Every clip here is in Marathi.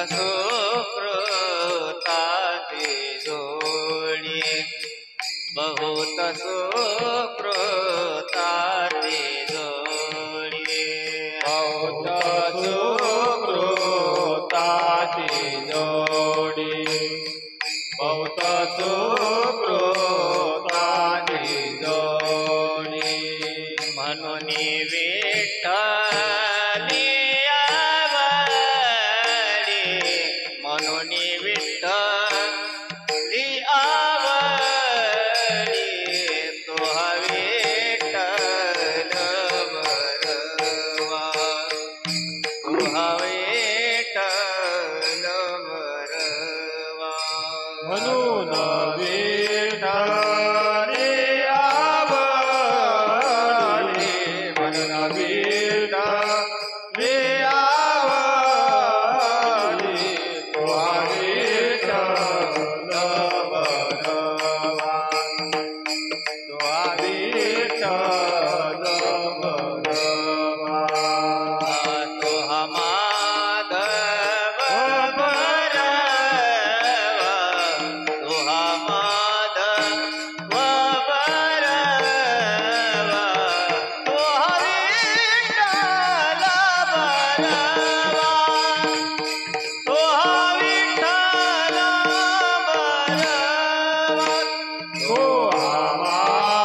सुकृताची जोडी बहुत सुकृताची जोडी बहुत सुकृताची जोडी बहुत सुकृताची जोडी म्हणून विठ्ठली आवडी म्हणून विठ्ठली आवडी तो विठ्ठल बरवा तो विठ्ठल बरवा म्हणून विठ्ठली आवडी म्हणून विठ्ठली आवडी तो विठ्ठल बरवा तो विठ्ठल बरवा तो माधव बरवा तो माधव बरवा तो विठ्ठल बरवा तो विठ्ठल बरवा तो माधव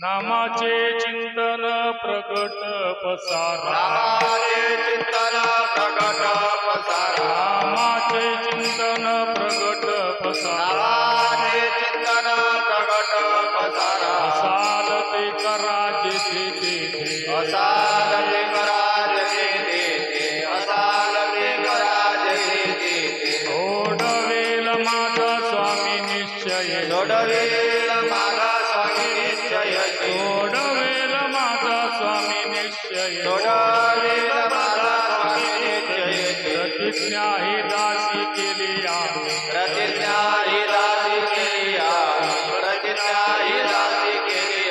नामाचे चिंतन प्रगट पसारा, नामाचे चिंतन प्रगट पसारा, नामाचे चिंतन प्रगट पसारा, नामाचे चिंतन प्रगट पसारा, असाल ते करा जेथे तेथे, असाल ते करा जेथे तेथे, असाल ते करा जेथे तेथे, सोडवेल सोडवेल माझा स्वामी निश्चय सोडवेल माझा स्वामी निश्चय सोडवेल माझा स्वामी निश्चय प्रतिज्ञा ही दासी केली आम्ही प्रतिज्ञा ही दासी केली प्रतिज्ञा ही दासी केली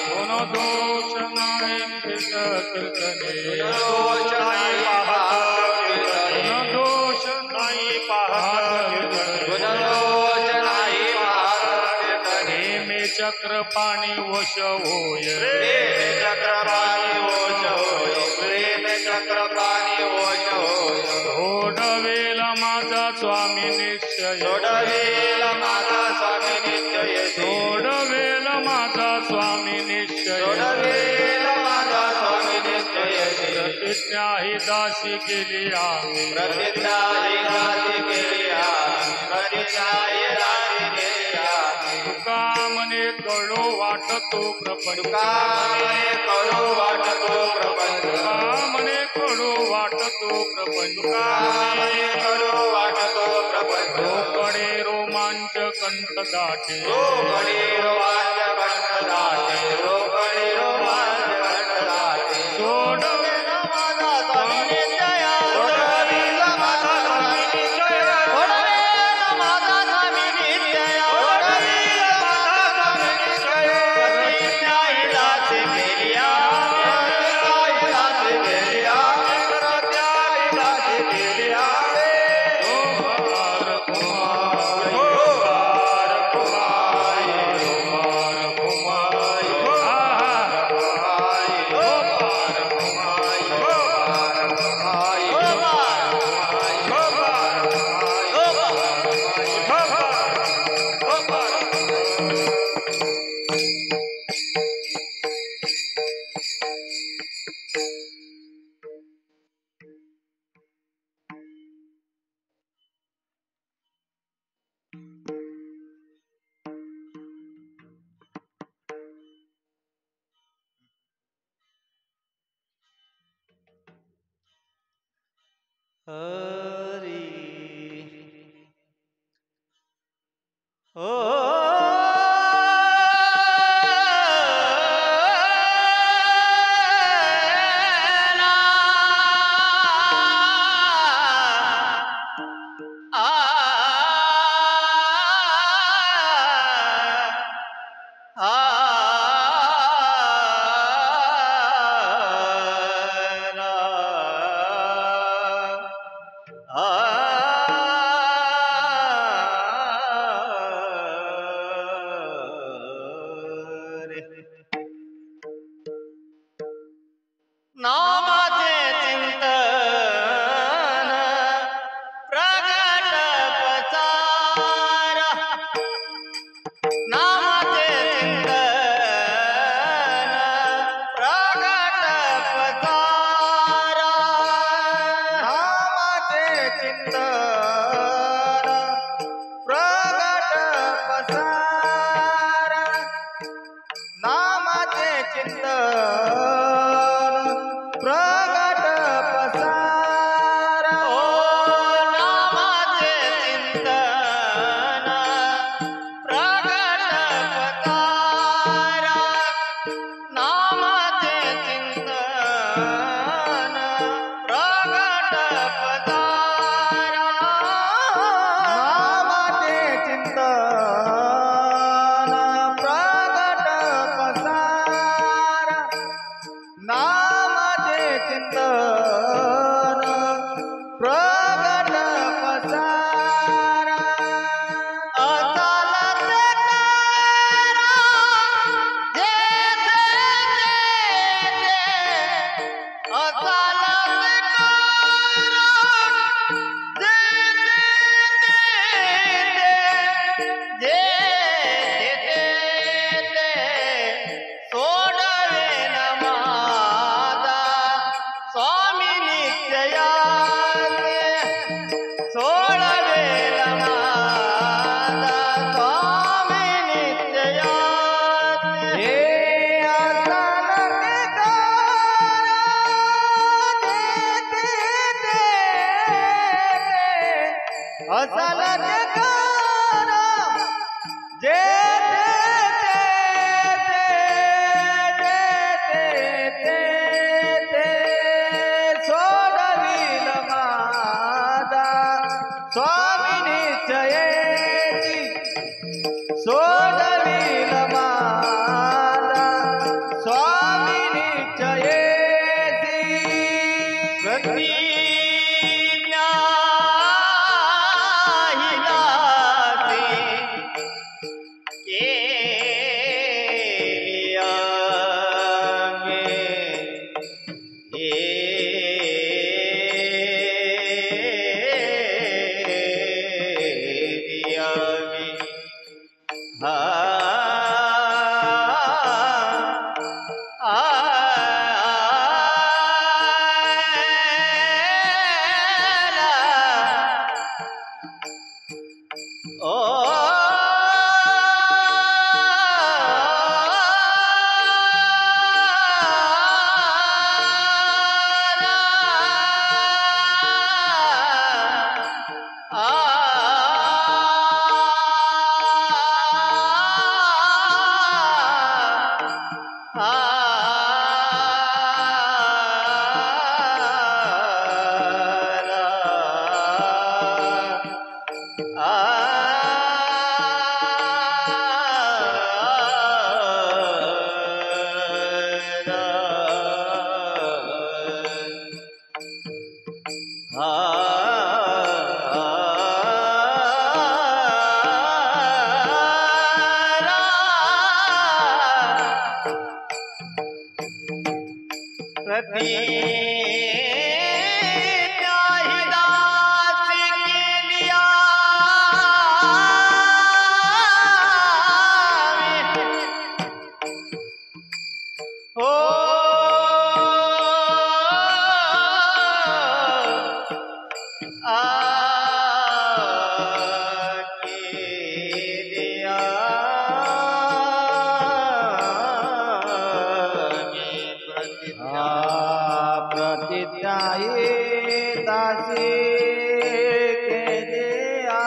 कोण दोष नाही कीर्तने दोष नाही पाहत कोण दोष नाही पाहत गुणदोष नाही पाहत नेमे चक्र पाणी वश होय प्रेम चक्रपाणी ओष होय प्रेम चक्रपाणी ओष होय सोडवेल माझा स्वामी निश्चय सोडवेल माझा स्वामी निश्चय सोडवेल माझा स्वामी निश्चय सोडवेल माझा स्वामी निश्चय प्रतिज्ञा ही दासी केली आम्ही प्रतिज्ञा ही दासी केली प्रतिज्ञा ही दासी केली तुका मने कळो वाटतो प्रपंच कामे करू वाटतो प्रपंच तुका मने कळो वाटतो प्रपंच कामे करू वाटतो प्रपंच रोकडे रोमांच कंठ दाटे रोकडे रोमांच कंठ दाटे रोकडे रोमांच कंठ दाटे सोडवेल माझा स्वामी निश्चय सोडवेल माझा स्वामी निश्चय सोडवेल माझा स्वामी निश्चय सोडवेल माझा स्वामी निश्चय प्रतिज्ञा ही दासी केली प्रतिज्ञा ही दासी केली प्रतिज्ञा ही दासी केली कुमार कुमार हरी ओ जे ते सोडविल माझा स्वामी निश्चयेची सोडविल माझा स्वामी निश्चयेची प्रतिज्ञा ही दासी केलिया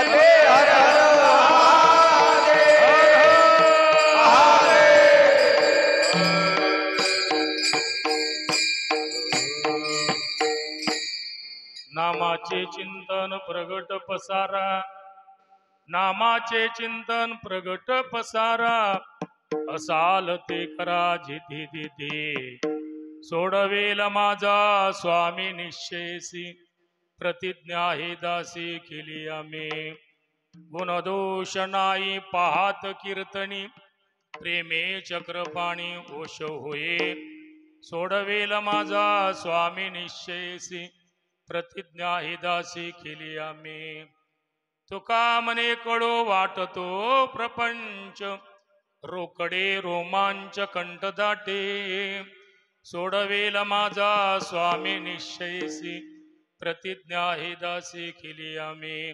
भले हर हर नामाचे चिंतन प्रगट पसारा, नामाचे चिंतन प्रगट पसारा, असाल ते करा जिथे तिथे, सोडवेल माझा स्वामी निश्चयसी, प्रतिज्ञा हे दासी केली आम्ही, गुणदोष नाही पाहात कीर्तनी, प्रेमे चक्रपाणी ओश होये, सोडवेल माझा स्वामी निश्चयसी, प्रतिज्ञा ही दासी केली आम्ही, तुका मने कळो वाटतो प्रपंच, रोकडे रोमांच कंठ दाटे, सोडवेल माझा स्वामी निश्चयसी, प्रतिज्ञा ही दासी केली आम्ही,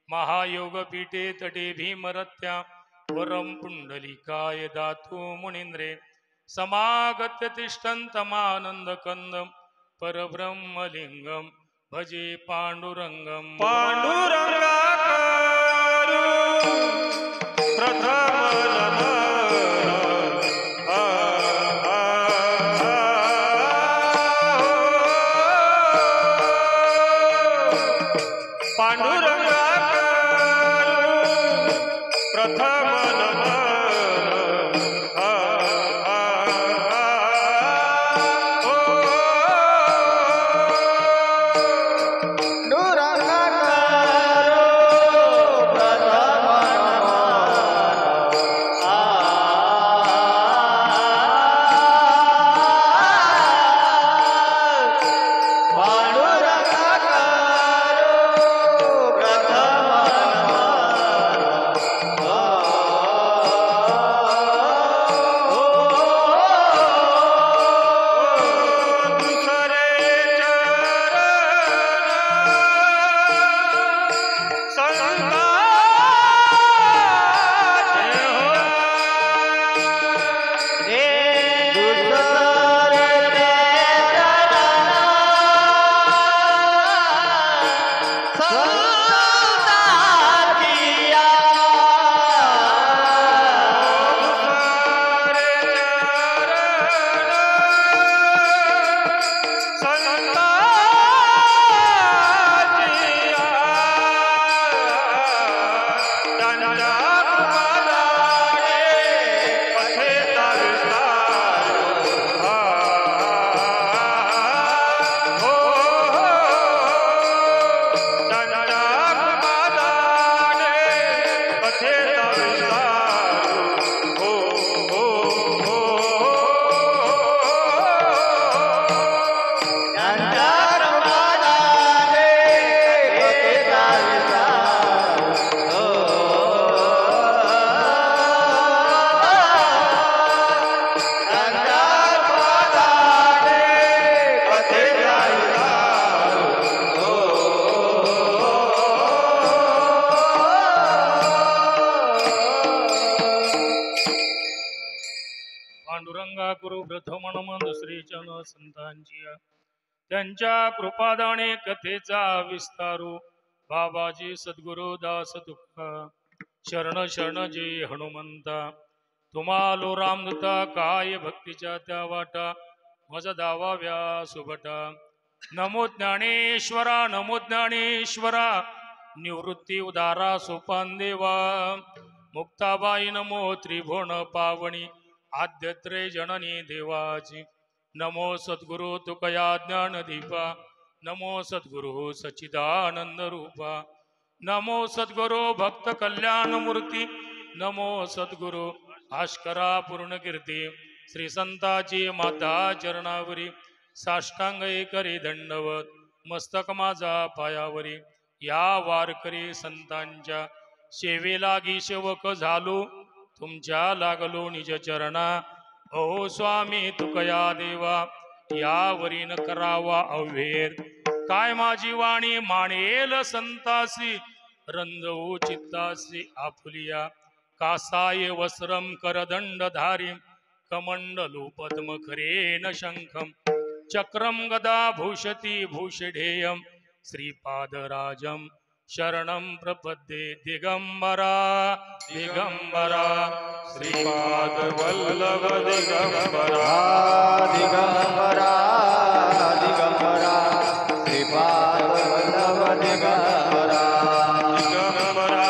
महायोग पीठे तटे भीमरत्या, वरम पुंडलिकाय दातु मुनींद्रे, समागत्य तिष्ठन्तमानंद कंदम, परब्रह्मलिंगम भजे पांडुरंगम, पांडुरंगा करू प्रथम पांडुरंगा करू प्रथम पांडुरंगा गुरु प्रथम नमन दुसरीच्या न संतांची, त्यांच्या कृपादाने कथेचा विस्तारू, बाबाजी सद्गुरु दास तुका, शरण शरण जे हनुमंता, तुम्हालो रामदूता काय भक्तीच्या त्या वाटा, मज दावा व्यासुभटा, नमो ज्ञानेश्वरा नमो ज्ञानेश्वरा, निवृत्ती उदारा सोपान देवा, मुक्ताबाई नमो त्रिभुवन पावनी, आद्यत्रे जननी देवाची, नमो सद्गुरु तुकया ज्ञानदीपा, नमो सद्गुरु सच्चिदानंद रूपा, नमो सद्गुरु भक्त कल्याण मूर्ती, नमो सद्गुरु भास्करा पूर्ण कीर्ती, श्री संताची माता चरणावरी, साष्टांग करी दंडवत, मस्तक माझा पायावरी, या वारकरी संतांच्या सेवेला सेवक झालो, तुमच्या लागलो निज चरणा, ओ स्वामी तुकया देवा, यावरीन करावा अव्हेर, काय माझी वाणी मानेल संतासी, रंजवू चित्तासी आपुलिया, कासाय वस्त्रम करदंडधारी, कमंडलू पद्म खरेन शंखम, चक्रम गदा भूषती भूषढेयम, श्रीपादराजम शरणं प्रपद्ये दिगंबरा दिगंबरा श्रीपाद वल्लभ दिगंबरा दिगंबरा दिगंबरा श्रीपाद वल्लभ दिगंबरा दिगंबरा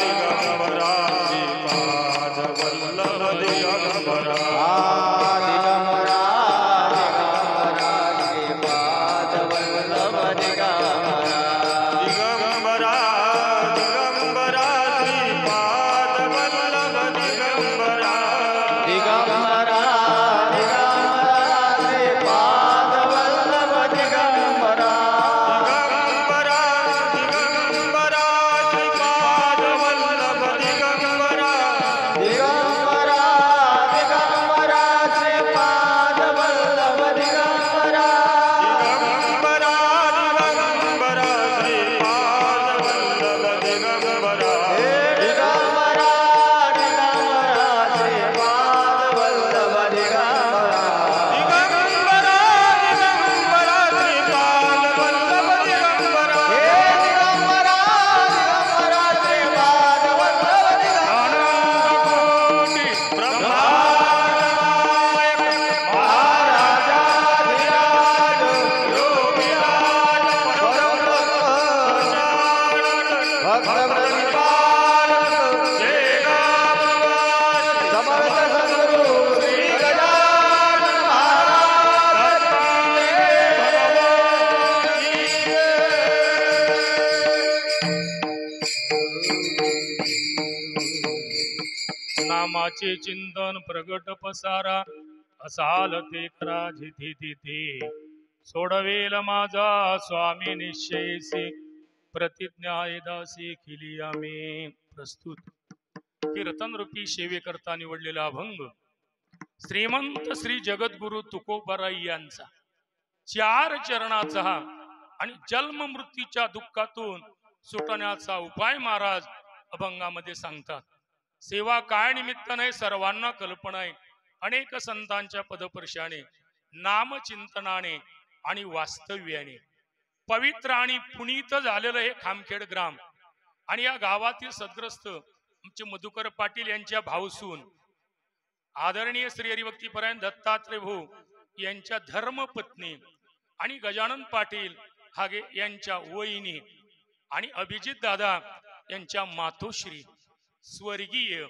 दिगंबरा श्रीपाद वल्लभ दिगंबरा दिगंबरा दिगंबरा श्रीपाद वल्लभ दिगंबरा दिगंबरा दिगंबरा श्रीपाद वल्लभ दिगंबरा दिगंबरा श्रीपाद वल्लभ दिगंबरा दिगंबरा दिगंबरा श्रीपाद वल्लभ दिगंबरा दिगंबरा दिगंबरा श्रीपाद वल्लभ दिगंबरा दिगंबरा दिगंबरा श्रीपाद वल्लभ दिगंबरा दिगंबरा दिगंबरा श्रीपाद वल्लभ दिगंबरा दिगंबरा दिगंबरा श्रीपाद वल्लभ दिगंबरा दिगंबरा दिगंबरा श्रीपाद वल्लभ दिगंबरा अनंतकोटि ब्रह्मांडनायक महाराजाधिराज योगीराज भक्त प्रतिपालक समर्थ सद्गुरु श्री गजानन महाराज नामाचे चिंतन प्रगट पसारा असाल ते करा जिथे तिथे सोडवेल माझा स्वामी निश्चयसी प्रतिज्ञा दासी केली आम्ही प्रस्तुत कीर्तन रूपी सेवेकरता निवडलेला अभंग श्रीमंत श्री जगद्गुरु तुकोबाराई यांचा 4 चरणाचा आणि जन्म मृत्यूच्या दुःखातून सुटण्याचा उपाय महाराज अभंगामध्ये सांगतात. सेवा काय निमित्त नाही, सर्वांना कल्पना आहे. अनेक संतांच्या पदपर्शाने नामचिंतनाने आणि वास्तव्याने पवित्र आणि पुनीत झालेलं हे खामखेड ग्राम आणि या गावातील सद्ग्रस्त आमचे मधुकर पाटील यांच्या भाऊसून आदरणीय श्री हरिभक्तीपरायण दत्तात्रय भाऊ यांच्या धर्मपत्नी आणि गजानन पाटील हागे यांच्या वहिनी आणि अभिजित दादा यांच्या मातोश्री स्वर्गीय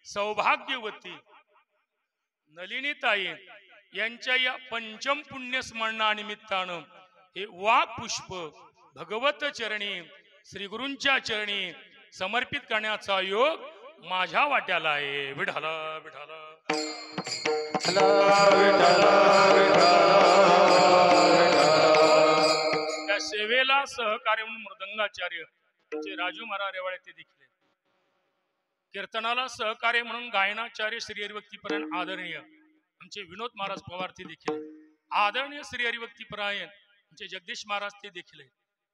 सौभाग्यवती नलिनीताई यांच्या या पंचम पुण्य स्मरणानिमित्तानं हे वा पुष्प भगवत चरणी श्री गुरूंच्या चरणी समर्पित करण्याचा योग माझ्या वाट्याला आहे. विठाला विठाला त्या सेवेला सहकार्य म्हणून मृदंगाचार्य आमचे राजू महाराज रेवाळे ते देखील कीर्तनाला सहकार्य म्हणून गायनाचार्य श्री हरिभक्तीपरायण आदरणीय आमचे विनोद महाराज पवार ते देखील आदरणीय श्री हरिभक्तीपरायण आमचे जगदीश महाराज ते देखील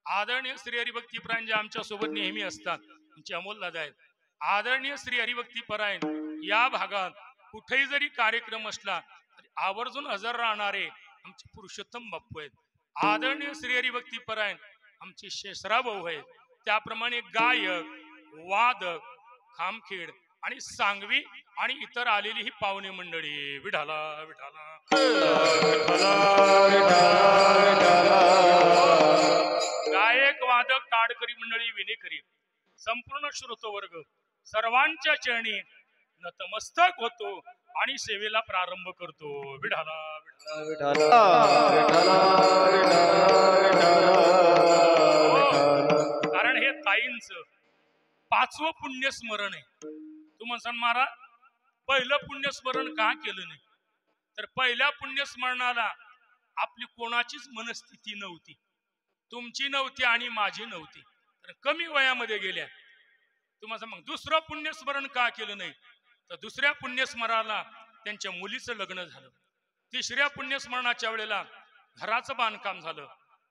आदरणीय श्री हरिभक्तीपरायण जे आमच्या सोबत नेहमी असतात आमचे अमोल दादा आहेत. आदरणीय श्री हरिभक्तीपरायण या भागात कुठेही जरी कार्यक्रम असला तरी आवर्जून हजर राहणारे आमचे पुरुषोत्तम बाप्पू आहेत. आदरणीय श्री हरिभक्तीपरायण आमचे शेषराव भाऊ आहेत. त्याप्रमाणे गायक वादक खामखेड आणि सांगवी आणि इतर आलेली ही पाहुणे मंडळी विठाला विठाला गायक वादक ताडकरी मंडळी विनेकरी संपूर्ण श्रोतवर्ग सर्वांच्या चरणी नतमस्तक होतो आणि सेवेला प्रारंभ करतो. विठाला कारण हे ताईंचं 5वं पुण्यस्मरण आहे. तू म्हणसान महाराज पहिलं पुण्यस्मरण का केलं नाही, तर पहिल्या पुण्यस्मरणाला आपली कोणाचीच मनस्थिती नव्हती, तुमची नव्हती आणि माझी नव्हती, तर कमी वयामध्ये गेल्या. तुम्हाला मग दुसरं पुण्यस्मरण का केलं नाही, तर दुसऱ्या पुण्यस्मरणाला त्यांच्या मुलीचं लग्न झालं. तिसऱ्या पुण्यस्मरणाच्या वेळेला घराचं बांधकाम झालं.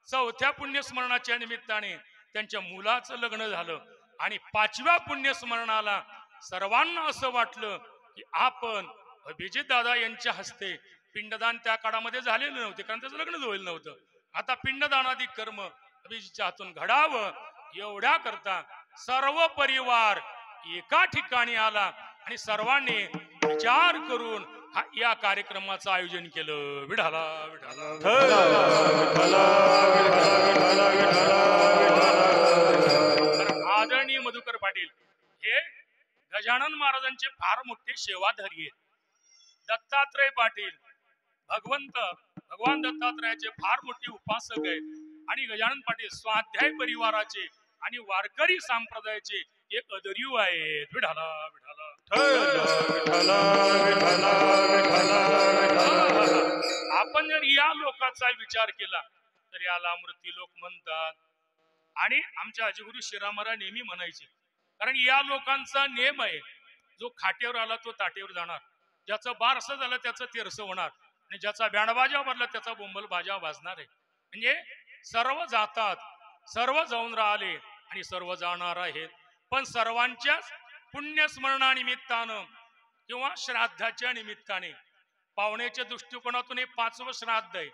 चौथ्या पुण्यस्मरणाच्या निमित्ताने त्यांच्या मुलाचं लग्न झालं. आणि 5व्या पुण्यस्मरणाला सर्वांना असं वाटलं की आपण अभिजित दादा यांच्या हस्ते पिंडदान त्या काळामध्ये झालेलं नव्हते, कारण त्याचं लग्न होईल नव्हतं. आता पिंडदानादी कर्म अभिजितच्या हातून घडावं एवढ्या करता सर्व परिवार एका ठिकाणी आला आणि सर्वांनी विचार करून या कार्यक्रमाचं आयोजन केलं. विठाला आदरणीय मधुकर पाटील हे गजानन महाराजांचे फार मोठे सेवाधारी आहेत. दत्तात्रय पाटील भगवान दत्तात्रयाचे फार मोठे उपासक आहेत आणि गजानन पाटील स्वाध्याय परिवाराचे आणि वारकरी संप्रदायाचे एक अदर्यू आहेत. विठाला आपण जर या लोकांचा विचार केला तर याला मृत्यू लोक म्हणतात आणि आमच्या अजिगुरु श्रीरामरा नेहमी म्हणायचे, कारण या लोकांचा नेम आहे, जो खाट्यावर आला तो ताटेवर जाणार, ज्याचं बारसं झालं त्याचं तेरसं होणार आणि ज्याचा बँडबाजा भरला त्याचा बोंबल बाजा वाजणार आहे. म्हणजे सर्व जातात, सर्व जाऊन राहिले आणि सर्व जाणार आहेत, पण सर्वांच्याच पुण्यस्मरणानिमित्तानं किंवा श्राद्धाच्या निमित्ताने पाहुण्याच्या दृष्टिकोनातून हे 5वं श्राद्ध आहे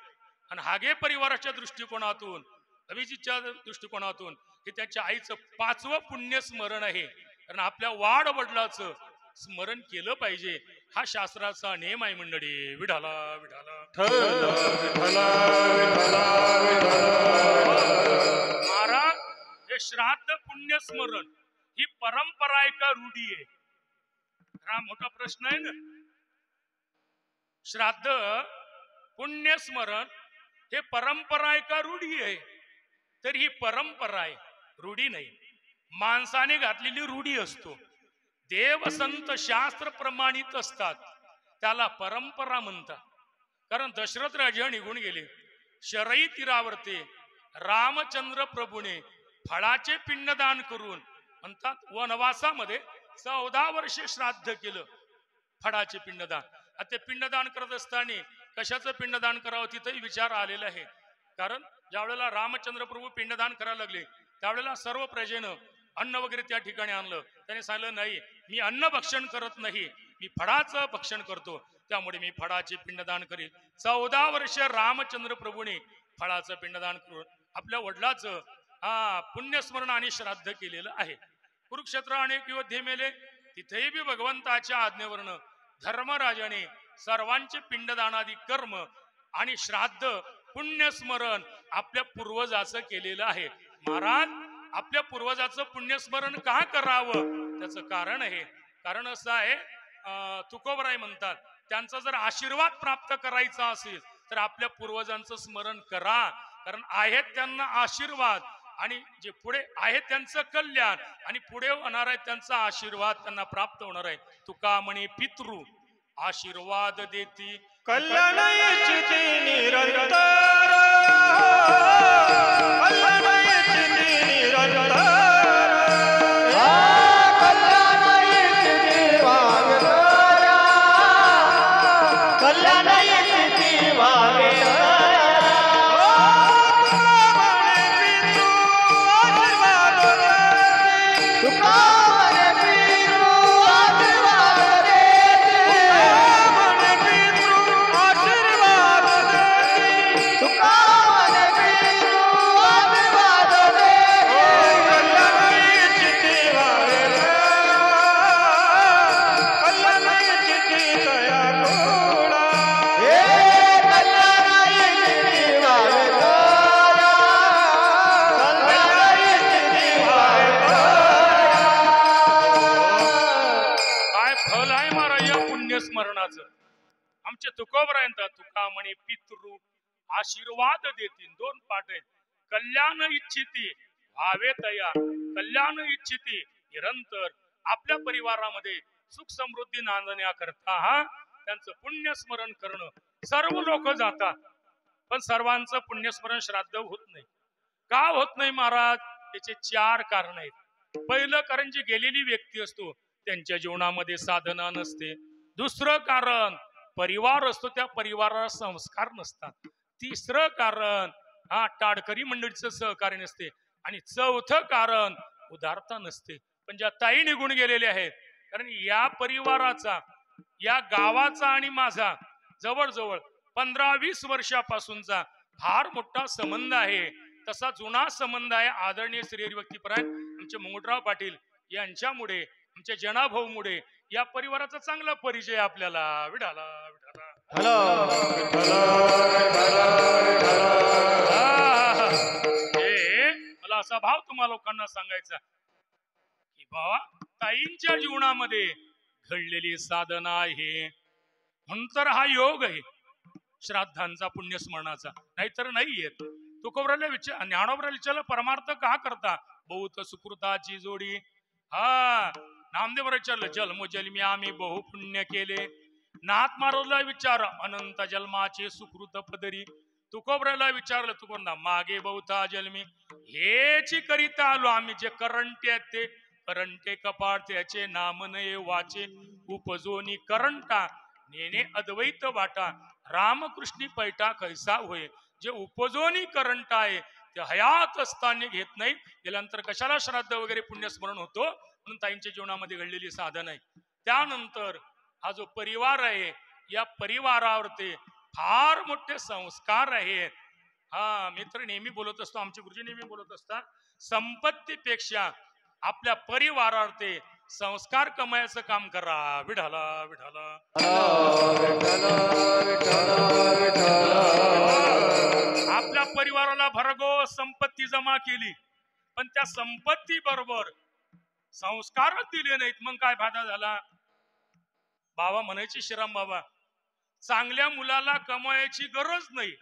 आणि हागे परिवाराच्या दृष्टिकोनातून अभिजितच्या दृष्टिकोनातून हे त्याच्या आईचं 5वं पुण्यस्मरण आहे. कारण आपल्या वाड वडिलाचं स्मरण केलं पाहिजे, हा शास्त्राचा नियम आहे मंडळी. विठाला महाराज हे श्राद्ध पुण्यस्मरण ही परंपरा आहे का रूढी आहे? हा मोठा प्रश्न आहे ना. श्राद्ध पुण्यस्मरण हे परंपरा आहे का रूढी आहे? तर ही परंपरा आहे, रूढी नाही. माणसाने घातलेली रूढी असतो. देव संत शास्त्र प्रमाणित असतात, त्याला परंपरा म्हणतात. कारण दशरथ राजा निघून गेले, शरई तीरावरती रामचंद्र प्रभूने फळाचे पिंडदान करून म्हणतात वनवासामध्ये 14 वर्षे श्राद्ध केलं, फळाचे पिंडदान. ते पिंडदान करत असताना कशाचं पिंडदान करावं तिथेही विचार आलेला आहे. कारण ज्या वेळेला रामचंद्र प्रभू पिंडदान करायला लागले त्यावेळेला सर्व प्रजेनं अन्न वगैरे त्या ठिकाणी आणलं. त्याने सांगितलं नाही, मी अन्न भक्षण करत नाही, मी फळाचं भक्षण करतो, त्यामुळे मी फळाचे पिंडदान करील. 14 वर्ष रामचंद्र प्रभूने फळाचं पिंडदान करून आपल्या वडिलाचं पुण्यस्मरण आणि श्राद्ध केलेलं आहे. कुरुक्षेत्र अनेक योद्धे मेले, तिथेही बी भगवंताच्या आज्ञेवरनं धर्मराजाने सर्वांचे पिंडदानादी कर्म आणि श्राद्ध पुण्यस्मरण आपल्या पूर्वजाचं केलेलं आहे. महाराज आपल्या पूर्वजाचं पुण्यस्मरण का करावं त्याचं कारण आहे. कारण असं आहे, तुकोबराय म्हणतात त्यांचा जर आशीर्वाद प्राप्त करायचा असेल तर आपल्या पूर्वजांचं स्मरण करा, कारण आहेत त्यांना आशीर्वाद आणि जे पुढे आहे त्यांचं कल्याण आणि पुढे होणार आहे त्यांचा आशीर्वाद त्यांना प्राप्त होणार आहे. तुका म्हणे पितृ आशीर्वाद देती कल्याण इच्छिती निरंतर स्मरणाचं. आमचे तुकोबराय तुका म्हणे पितृ आशीर्वाद देतील. 2 पाठ आहेत. कल्याण इच्छिती भावे तया, कल्याण इच्छिती निरंतर आपल्या परिवारामध्ये सुख समृद्धी नांदण्याकरता त्यांचं पुण्यस्मरण करणं. सर्व लोक जातात पण सर्वांचं पुण्यस्मरण श्राद्ध होत नाही. का होत नाही महाराज? त्याचे 4 कारण आहेत. पहिलं कारण जी गेलेली व्यक्ती असतो त्यांच्या जीवनामध्ये साधना नसते. दुसरं कारण परिवार असतो, त्या परिवाराला संस्कार नसतात. तिसरं कारण टाडकरी मंडळीचं सहकार्य नसते आणि चौथं कारण उदारता नसते. पण ज्या ताई निघून गेलेले आहेत, कारण या परिवाराचा या गावाचा आणि माझा जवळजवळ 15-20 वर्षापासूनचा फार मोठा संबंध आहे. तसा जुना संबंध आहे आदरणीय श्री हरिभक्तीपरायण आमचे मुंगटराव पाटील यांच्यामुळे आमच्या जनाभाऊमुळे या परिवाराचा चांगला परिचय आपल्याला विढाला विढाला मला असा भाव तुम्हा लोकांना सांगायचा की बाबा ताईंच्या जीवनामध्ये घडलेली साधना आहे म्हणून तर हा योग आहे श्राद्धांचा पुण्यस्मरणाचा, नाहीतर नाही येत. तुकोबराला विचार ज्ञानोबराला विचारलं परमार्थ का करता, बहुत सुकृताची जोडी. हा नामदेवराला विचारलं जन्मोजन्मी आम्ही बहु पुण्य केले. नाथ महाराजला विचार अनंत जन्माचे सुकृत पदरी. तुकोबराला विचारलं तुकोबरा मागे बहुता जन्मी हेची करीता आलो आम्ही, जे करंटे आहेत ते करंटे कपाळ त्याचे नाम नये वाचे उपजोनी करंटा नेने अद्वैत वाटा रामकृष्णी पैठा कैसा होय. जे उपजोनी करंट आहे ते हयात असताना घेत नाही, गेल्यानंतर कशाला श्राद्ध वगैरे पुण्यस्मरण होतो. म्हणून ताईंच्या जीवनामध्ये घडलेली साधन आहे. त्यानंतर हा जो परिवार आहे या परिवारावरती फार मोठे संस्कार आहेत. हा मित्र नेहमी बोलत असतो, आमचे गुरुजी नेहमी बोलत असतात संपत्तीपेक्षा आपल्या परिवारावरती संस्कार कमायचं काम करा. विढाला विढाला आपल्या परिवाराला भरघोस संपत्ती जमा केली पण त्या संपत्ती बरोबर संस्कारच दिले नाहीत, मग काय फायदा झाला. बाबा म्हणायचे श्रीराम बाबा चांगल्या मुलाला कमवायची गरज नाही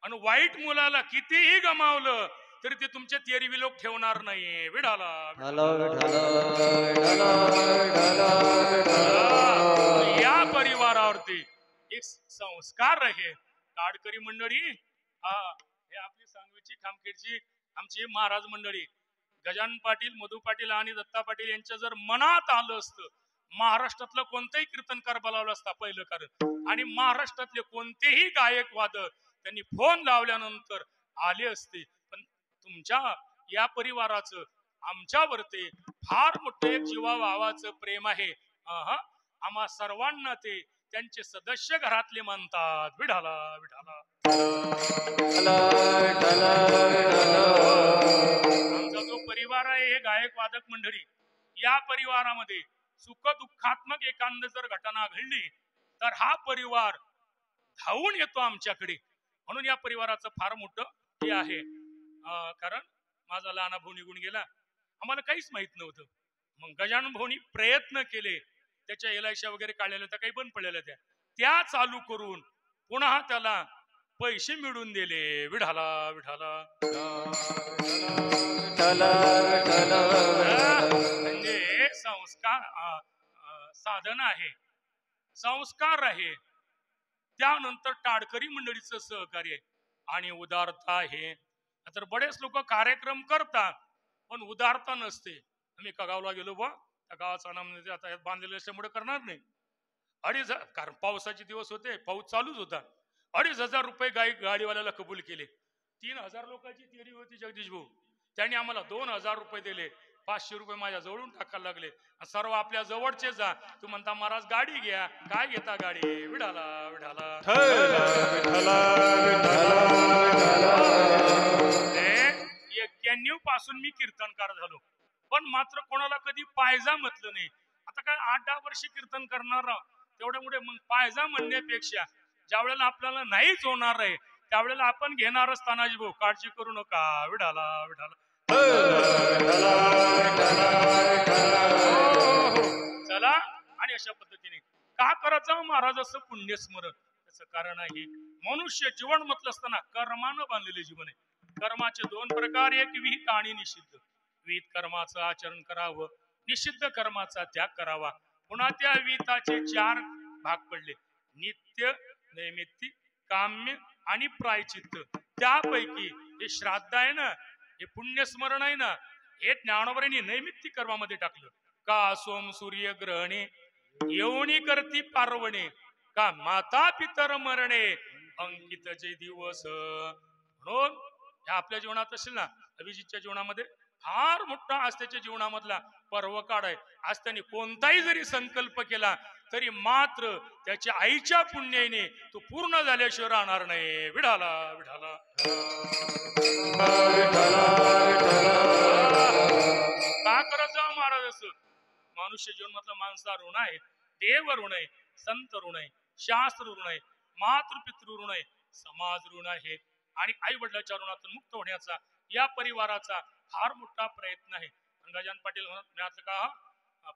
आणि वाईट मुलाला कितीही गमावलं तरी ते तुमच्या तेरवी लोक ठेवणार नाही. विढाला या परिवारावरती एक संस्कार आहे. काडकरी मंडळी हे आपली सांगवीची खामखेडची आमची महाराज मंडळी गजानन पाटील मधु पाटील आणि दत्ता पाटील यांच्या जर मनात आलं असतं महाराष्ट्रातलं कोणतंही कीर्तनकार बोलावलं असता पहिलं कारण, आणि महाराष्ट्रातले कोणतेही गायक वादक त्यांनी फोन लावल्यानंतर आले असते. पण तुमच्या या परिवाराचं आमच्यावरती फार मोठं एक जीवाभावाचं प्रेम आहे. आम्हा सर्वांना ते त्यांचे सदस्य घरातले मानतात. विढाला विढाला आमचा जो परिवार आहे हे गायक वादक मंडळी, या परिवारामध्ये सुख दुःखात्मक एखाद जर घटना घडली तर हा परिवार धावून येतो आमच्याकडे. म्हणून या परिवाराचं फार मोठं हे आहे. कारण माझा लहान भाऊ निघून गेला, आम्हाला काहीच माहित नव्हतं. मग गजानन भाऊनी प्रयत्न केले, त्याच्या एलआयसी वगैरे काढलेल्या त्या काही बंद पडलेल्या त्या चालू करून पुन्हा त्याला पैसे मिळवून दिले. विढाला विढाला म्हणजे संस्कार साधन आहे, संस्कार आहे. त्यानंतर टाडकरी मंडळीचं सहकार्य आणि उदारता आहे. तर बरेच लोक कार्यक्रम करतात पण उदारता नसते. आम्ही कगावला गेलो बा, त्या गावाचा नाम आता बांधलेलं असल्यामुळे करणार नाही. 2,500 कारण पावसाचे दिवस होते, पाऊस चालूच होता. 2,500 रुपये गाडीवाल्याला कबूल केले. 3,000 लोकांची तेरी होती जगदीश भाऊ, त्यांनी आम्हाला 2,000 रुपये दिले. 500 रुपये माझ्या जवळून टाकायला लागले. सर्व आपल्या जवळचे जा. तू म्हणता महाराज गाडी घ्या, काय घेता गाडी. विढाला विढाला 91 पासून मी कीर्तनकार झालो पण मात्र कोणाला कधी पायजा म्हटलं नाही. आता काय 8-10 वर्ष कीर्तन करणार तेवढ्यामुळे मग पायजा म्हणण्यापेक्षा ज्या वेळेला आपल्याला नाहीच होणार आहे त्यावेळेला आपण घेणारच तानाजी भाऊ, काळजी करू नका. विढाला विढाला चला. आणि अशा पद्धतीने का करायचं महाराज असं पुण्यस्मरण, त्याचं कारण आहे मनुष्य जीवन म्हटलं असताना कर्मानं बांधलेले जीवन आहे. कर्माचे 2 प्रकार, एक विहित आणि निषिद्ध. विहित कर्माचं आचरण करावं, निषिद्ध कर्माचा त्याग करावा. पुन्हा त्या विहिताचे 4 भाग पडले, नित्य, नैमित्तिक, काम्य आणि प्रायचित्त. त्यापैकी हे श्राद्ध आहे ना, हे पुण्यस्मरण आहे ना, हे ज्ञानोबरांनी नैमित्तिक कर्मामध्ये टाकलं. का सोम सूर्य ग्रहणे येऊनी करती पार्वणे, का माता पितर मरणे अंकित जे दिवस. म्हणून आपल्या जीवनात असेल ना, अभिजितच्या जीवनामध्ये फार मोठा आज त्याच्या जीवनामधला पर्व काळ आहे. आज त्यांनी कोणताही जरी संकल्प केला तरी मात्र त्याच्या आईच्या पुण्याने तो पूर्ण झाल्याशिवाय राहणार नाही. विढाला विढाला का करत जाऊ महाराज असं मनुष्य जीवन मधलं माणसा ऋण आहे, देव ऋण आहे, संत ऋण आहे, शास्त्र ऋण आहे, मातृपितृ ऋण आहे, समाज ऋण आहे आणि आई वडिलांच्या ऋणातून मुक्त होण्याचा या परिवाराचा फार मोठा प्रयत्न आहे. गजानन पाटील म्हणत का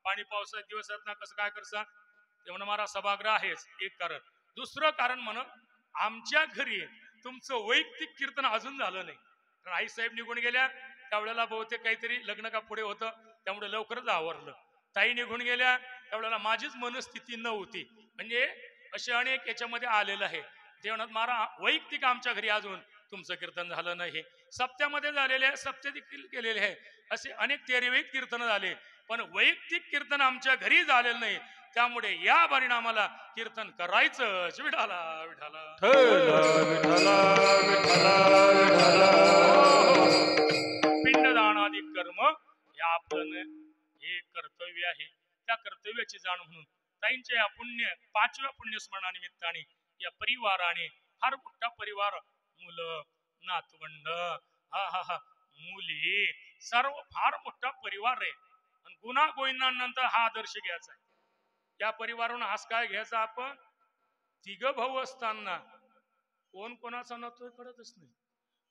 पाणी पावसाचे दिवस आहेत ना कसं काय करसा ते म्हणून मला सभागृह आहेच एक कारण. दुसरं कारण म्हण आमच्या घरी तुमचं वैयक्तिक कीर्तन अजून झालं नाही. कारण आई साहेब निघून गेल्या त्यावेळेला बहुतेक काहीतरी लग्न का पुढे होतं त्यामुळे लवकरच आवरलं. ताई निघून गेल्या त्यावेळेला माझीच मनस्थिती नव्हती. म्हणजे असे अनेक याच्यामध्ये आलेलं आहे. ते म्हणत मारा वैयक्तिक आमच्या घरी अजून तुमचं कीर्तन झालं नाही. सप्त्यामध्ये झालेले आहे, सप्त्या देखील केलेले आहे, असे अनेक तेरवेक कीर्तन झाले पण वैयक्तिक कीर्तन आमच्या घरी झालेलं नाही. त्यामुळे या बारीनं आम्हाला कीर्तन करायचं. विठाला विठाला पिंडदानादी कर्म हे आपलं हे कर्तव्य आहे. त्या कर्तव्याची जाण म्हणून ताईंच्या या पुण्य 5व्या पुण्यस्मरणानिमित्ताने या परिवाराने फार मोठा परिवार मुलं नातवंड मुली सर्व फार मोठा परिवार आहे. आणि गुन्हा गोविंदानंतर हा आदर्श घ्यायचा आहे. या परिवारानं हाच काय घ्यायचा आपण तिघ भाऊ असताना कोण कोणाचा नातू कळतच नाही,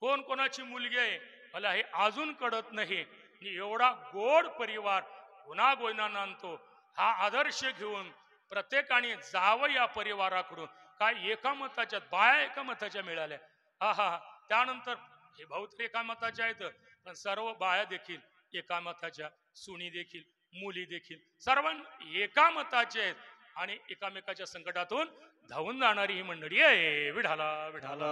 कोण कोणाची मुलगी आहे मला हे अजून कळत नाही. एवढा गोड परिवार गुन्हा गोविंदानं आणतो. हा आदर्श घेऊन प्रत्येकाने जावं या परिवाराकडून. काय एका मताच्या बाया एका मताच्या मिळाल्या. त्यानंतर हे भाऊ तर एका मताच्या आहेत पण सर्व बाया देखील एका मताच्या, सुनी देखील मुली देखील सर्वांना एका मताचे आहेत आणि एकामेकाच्या संकटातून धावून जाणारी ही मंडळी आहे. विठाला विठाला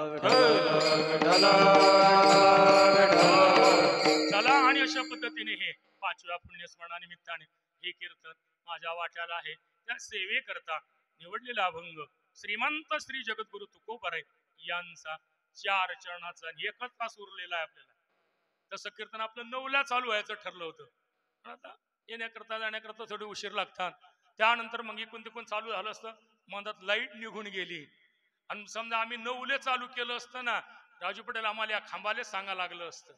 चला. आणि अशा पद्धतीने हे 5व्या पुण्यस्मरणानिमित्ताने हे कीर्तन माझ्या वाट्याला आहे. त्या सेवेकरता निवडलेला अभंग श्रीमंत श्री जगद्गुरु तुकोबाराय यांचा 4 चरणाचा 1 तास उरलेला आहे आपल्याला. तसं कीर्तन आपलं 9ला चालू व्हायचं ठरलं होतं पण आता येण्याकरता जाण्याकरता थोडी उशीर लागतात. त्यानंतर मग इकडून तिकडून चालू झालं असतं मधात लाईट निघून गेली आणि समजा आम्ही 9ला चालू केलं असतं ना राजू पटेल आम्हाला या खांबाला सांगायला लागलं असतं,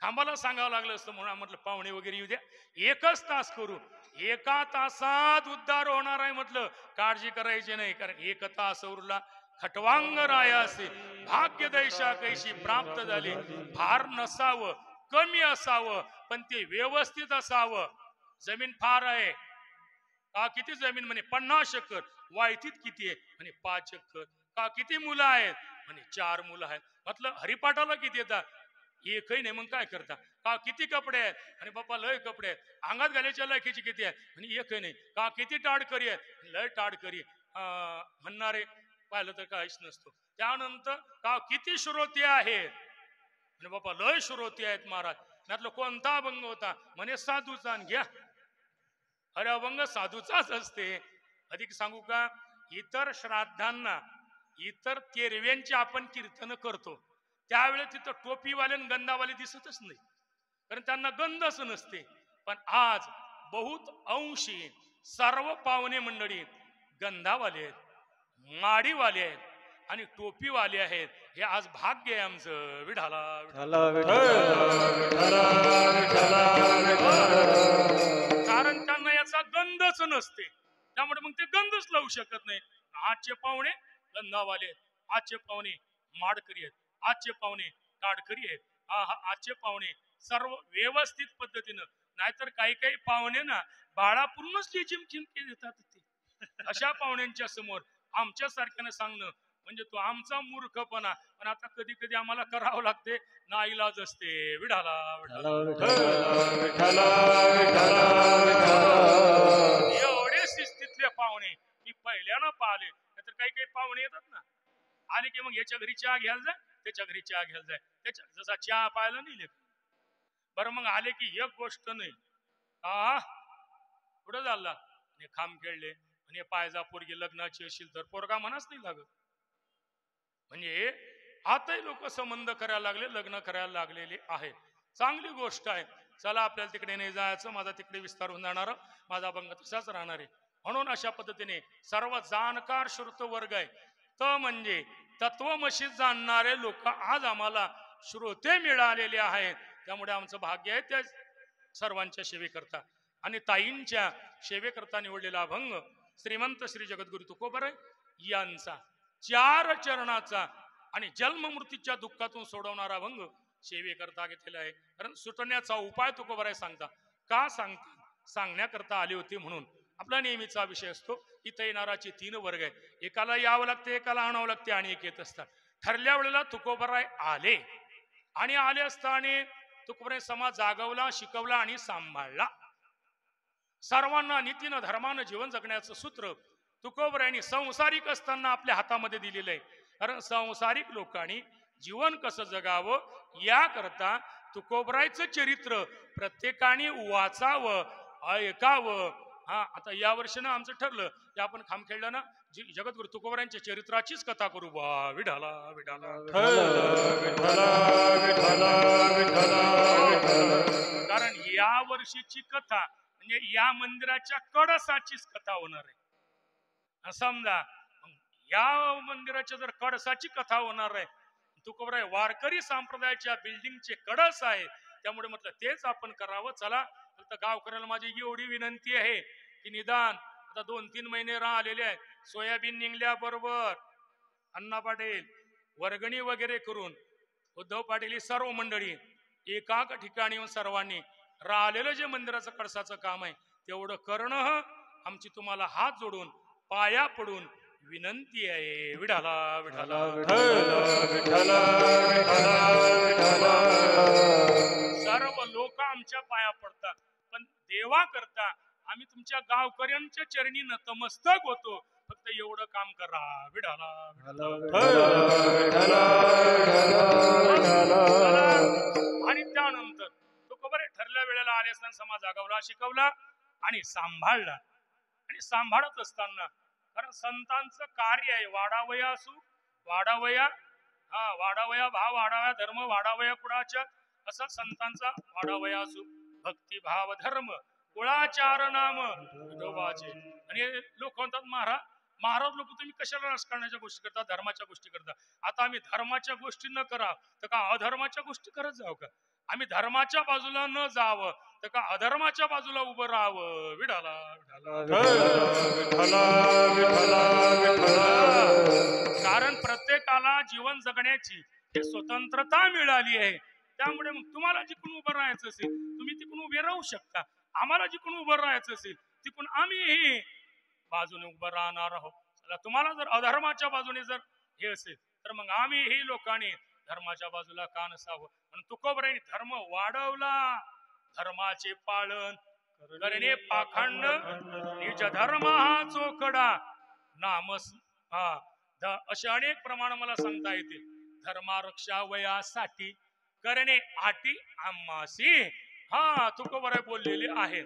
खांबाला सांगावं लागलं असतं. म्हणून म्हटलं पाहुणे वगैरे येऊ द्या 1च तास करू. 1 तासात उद्धार होणार आहे म्हटलं काळजी करायची नाही. कारण 1 तास उरला खटवांग रायासे भाग्य दैशा कैशी प्राप्त झाले. फार नसावं कमी असावं पण ते व्यवस्थित असावं. जमीन फार आहे का किती जमीन म्हणे 50 एकर. वायतीत किती आहे म्हणे 5 एकर. का किती मुलं आहेत म्हणे 4 मुलं आहेत. म्हटलं हरिपाठाला किती येतात एकही नाही. मग काय करता का किती कपडे आहेत आणि बाप्पा लय कपडे आहेत. अंगात घालायच्या लायकीची किती आहे म्हणे एकही नाही. का किती टाडकरी आहे लय टाडकरी म्हणणारे पाहिलं तर काहीच नसतो. त्यानंतर का किती श्रोते आहेत म्हणे बाप्पा लय श्रोते आहेत महाराज. म्हटलं कोणता अभंग होता म्हणे साधूचा. घ्या अरे अभंग साधूचाच असते. अधिक सांगू का इतर श्राद्धांना इतर तेरव्यांची आपण कीर्तन करतो त्यावेळेस तिथं टोपीवाले आणि गंधावाले दिसतच नाही कारण त्यांना गंधच नसते. पण आज बहुत अंशी सर्व पाहुणे मंडळी गंधावाले आहेत, माडीवाले आहेत आणि टोपीवाले आहेत. हे आज भाग्य आहे आमचं. विठाला कारण त्यांना याचा गंधच नसते त्यामुळे मग ते गंधच लावू शकत नाही. आजचे पाहुणे गंधावाले आहेत, आजचे पाहुणे माडकरी आहेत, आजचे पाहुणे ताडकरी आहेत. आजचे पाहुणे सर्व व्यवस्थित पद्धतीनं. नाहीतर काही काही पाहुणे ना बाळापूर्णच चिमचिमके देतात ते. अशा पाहुण्यांच्या समोर आमच्या सारख्यानं सांगणं म्हणजे तो आमचा मूर्खपणा. पण आता कधी कधी आम्हाला करावं लागते नाईलाज असते. विठाला एवढे शिस्तीतले पाहुणे मी पहिल्यानं पाहिले. नाहीतर काही काही पाहुणे येतात ना आले की मग याच्या घरी चहा घ्यायला जाय त्याच्या घरी चहा घ्यायला जाय त्याच्या जसा चहा पाहायला नाही लेख बरं. मग आले की एक गोष्ट नाही कुठं झाला खांब खेळले आणि पायजा पोरगी लग्नाची असेल तर पोरगा मनाच नाही लागत. म्हणजे आताही लोक संबंध करायला लागले, लग्न करायला लागलेले आहे. चांगली गोष्ट आहे. चला आपल्याला तिकडे नाही जायचं. माझा तिकडे विस्तार होऊन जाणार, माझा अभंग तसाच राहणार आहे. म्हणून अशा पद्धतीने सर्व जाणकार श्रुत वर्ग आहे. म्हणजे तत्वमशी जाणणारे लोक आज आम्हाला श्रोते मिळालेले आहेत. त्यामुळे आमचं भाग्य आहे त्या सर्वांच्या सेवेकरता आणि ताईंच्या सेवेकरता निवडलेला अभंग श्रीमंत श्री जगद्गुरु तुकोबराय यांचा 4 चरणाचा आणि जन्म मृत्यूच्या दुःखातून सोडवणारा अभंग सेवेकरता घेतलेला आहे. कारण सुटण्याचा उपाय तुकोबराय सांगता. का सांगता? सांगण्याकरता आले होते म्हणून. आपला नेहमीचा विषय असतो. इथे येणाराचे 3 वर्ग आहे. एकाला यावं लागते, एकाला आणावं लागते आणि एक येत असतात. ठरल्या वेळेला तुकोबराय आले आणि आले असताना तुकोबराय समाज जागवला, शिकवला आणि सांभाळला. सर्वांना नीतीनं धर्मानं जीवन जगण्याचं सूत्र तुकोबरायांनी संसारिक असताना आपल्या हातामध्ये दिलेलं आहे. कारण संसारिक लोकांनी जीवन कसं जगावं याकरता तुकोबरायचं चरित्र प्रत्येकाने वाचावं, ऐकावं. हा आता या वर्षी ना आमचं ठरलं की आपण खामखेडला ना जगद्गुरु तुकोबरायांच्या चरित्राचीच कथा करू. बा विठाला विठाला कारण या वर्षीची कथा म्हणजे या मंदिराच्या कळसाचीच कथा होणार आहे. समजा या मंदिराच्या जर कळसाची कथा होणार आहे, तुकोबराय वारकरी संप्रदायाच्या बिल्डिंगचे कळस आहे, त्यामुळे म्हटलं तेच आपण करावं. चला तर गावकऱ्याला माझी एवढी विनंती आहे की निदान आता 2-3 महिने राहिलेले आहेत. सोयाबीन निघल्या बरोबर अण्णा पाटील वर्गणी वगैरे करून उद्धव पाटील ही सर्व मंडळी एका ठिकाणी येऊन सर्वांनी राहिलेलं जे मंदिराचं कळसाचं काम आहे तेवढं करणं आमची तुम्हाला हात जोडून पाया पडून विनंती आहे. विठाला विठाला सर्व लोक आमच्या पाया पडतात, पण देवा करता आम्ही तुमच्या गावकऱ्यांच्या चरणी नतमस्तक होतो. फक्त एवढं काम करा. विठाला आणि त्यानंतर तुकोबराय ठरल्या वेळेला आले असताना समाज जागवला, शिकवला आणि सांभाळला. आणि सांभाळत असताना कारण संतांचं कार्य आहे वाढावया असू वाढावया, वाढावया भाव वाढावया धर्म वाढावया कुळाच्या, असा संतांचा वाढावया असू भक्ती भाव धर्म कुळाचार नाम विठोबाचे. आणि लोक म्हणतात महाराज लोक तुम्ही कशाला राजकारणाच्या गोष्टी करता, धर्माच्या गोष्टी करता. आता आम्ही धर्माच्या गोष्टी न करा तर का अधर्माच्या गोष्टी करत जाऊ का? आम्ही धर्माच्या बाजूला न जावं तर का अधर्माच्या बाजूला उभं राहावं. विठाला कारण प्रत्येकाला जीवन जगण्याची हे स्वतंत्रता मिळाली आहे. त्यामुळे मग तुम्हाला जिकडून उभं राहायचं असेल तुम्ही तिकडून उभे राहू शकता. आम्हाला जिकडून उभं राहायचं असेल तिकडून आम्ही बाजूने उभं राहणार आहोत. तुम्हाला जर अधर्माच्या बाजूने जर हे असेल तर मग आम्ही ही लोकांनी धर्माच्या बाजूला का नसावं. म्हणून तुकोबरायांनी धर्म वाढवला, धर्माचे पालन करणे पाखंड निज धर्म हा चोकडा नामस असे अनेक प्रमाण मला सांगता येतील. धर्मारक्षा वयासाठी करणे आटी आम्हासी, हा तुकोबराय बोललेले आहेत.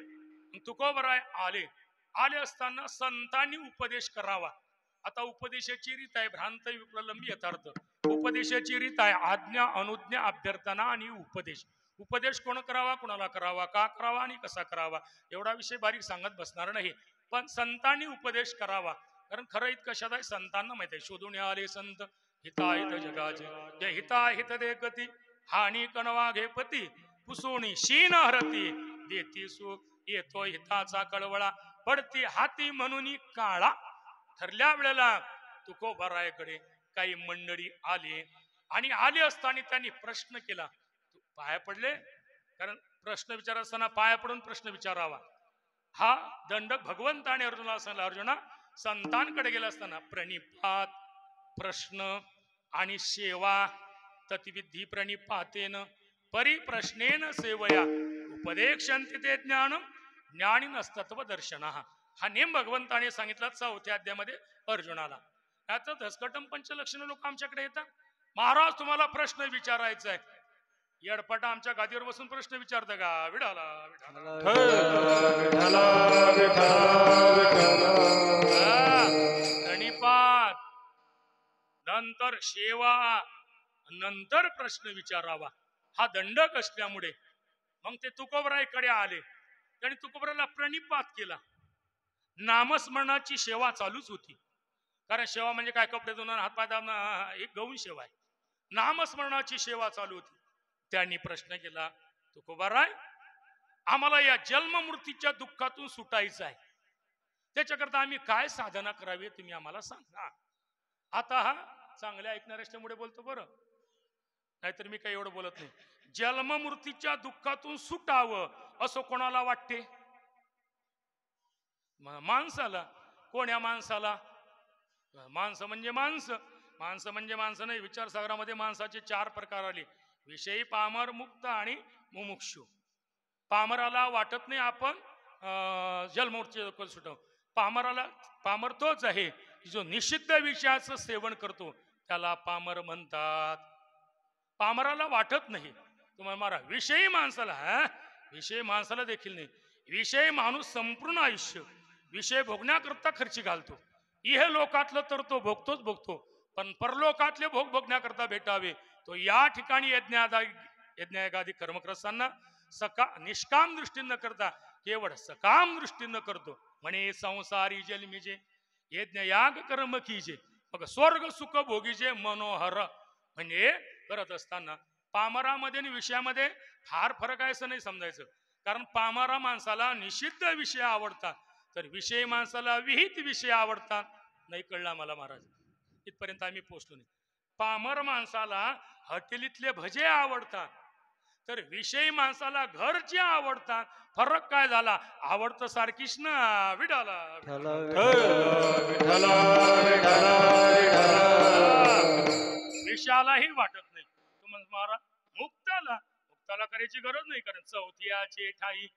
तुकोबराय आले असताना संतांनी उपदेश करावा. आता उपदेशाची रीत आहे भ्रांत विप्रलंबी यथार्थ. उपदेशाची रीत आहे आज्ञा अनुज्ञा अभ्यर्थना आणि उपदेश. उपदेश कोण करावा, कुणाला करावा, का करावा आणि कसा करावा एवढा विषय बारीक सांगत बसणार नाही. पण संतांनी उपदेश करावा. कारण खरं इत कशात आहे संतांना माहिती आहे. शोधून आले संत हिताहित जगाचे जे हिताहित देखती हानी कणवा घेपती पुसोणी शीन हरती देती सुख येतो हिताचा कळवळा पडती हाती म्हणून काळा. ठरल्या वेळेला तुकोबरायकडे काही मंडळी आले आणि आले असताना त्यांनी प्रश्न केला. पाया पडले, कारण प्रश्न विचारत असताना पाया पडून प्रश्न विचारावा. हा दंडक भगवंताने अर्जुनाला सांगितला. अर्जुना संतांकडे गेला असताना प्रणिपात प्रश्न आणि सेवा तत्विधी प्रणिपातेन परिप्रश्नेन सेवया उपदेक्षन्ति ते ज्ञानम ज्ञानिनस्तत्व दर्शन. हा नेम भगवंताने सांगितला 4थ्या अध्यायामध्ये अर्जुनाला. याचं धसकटम पंचलक्षण लोक आमच्याकडे येतात. महाराज तुम्हाला प्रश्न विचारायचा आहे. येडपटा आमच्या गादीवर बसून प्रश्न विचारता का? विठाला प्रणिपात नंतर सेवा नंतर प्रश्न विचारावा हा दंडक असल्यामुळे मग ते तुकोबरायकडे आले. त्यांनी तुकोबरायला प्रणिपात केला. नामस्मरणाची सेवा चालूच होती. कारण सेवा म्हणजे काय, कपडे धुणं हातपाय दाबणं, एक गौण सेवा आहे. नामस्मरणाची सेवा चालू होती. त्यांनी प्रश्न केला, तुकोबाराय, आम्हाला या जन्ममृत्यूच्या दुःखातून सुटायचं आहे, त्याच्याकरता आम्ही काय साधना करावी तुम्ही आम्हाला सांगा. आता हा चांगल्या ऐकणार असल्यामुळे बोलतो बरं, नाहीतर मी काही एवढं बोलत नाही. जन्ममृत्यूच्या दुःखातून सुटावं असं कोणाला वाटते? माणसाला. कोण्या माणसाला? माणसं म्हणजे माणसं. माणसं म्हणजे माणसं नाही. विचारसागरामध्ये माणसाचे 4 प्रकार आले: विषयी, पामर, मुक्त आणि मुमुक्षु. पामराला वाटत नाही आपण जन्ममृत्यूच्या सुटावं. पामर तोच आहे जो निषिद्ध विषयाचं सेवन करतो, त्याला पामर म्हणतात. पामराला वाटत नाही. तुम्हाला मारा विषयी माणसाला, विषय माणसाला देखील नाही. विषय माणूस संपूर्ण आयुष्य विषय भोगण्याकरता खर्ची घालतो. इह लोकातलं तर तो भोगतो, पण परलोकातले भोग भोगण्याकरता भेटावे तो या ठिकाणी यज्ञादी कर्म करत असताना निष्काम दृष्टीनं करता केवळ सकाम दृष्टीनं करतो. म्हणे संसारी जन्मीजे यज्ञ याग कर्म कीजे, मग स्वर्ग सुख भोगीजे मनोहर. म्हणजे करत असताना पामरामध्ये आणि विषयामध्ये फार फरक आहे असं नाही समजायचं. कारण पामरा माणसाला निषिद्ध विषय आवडतात, तर विषय माणसाला विहित विषय आवडतात. नाही कळला मला महाराज, इथपर्यंत आम्ही पोहोचलो नाही. पामर माणसाला हॉटेलीतले भजे आवडतात, तर विषयी माणसाला घरचे आवडतात. फरक काय झाला? आवडतं सारखीच ना विडाला. विषयालाही वाटत नाही. तुम्हाला मुक्ताला करायची गरज नाही, कारण चौथ्याचे ठाई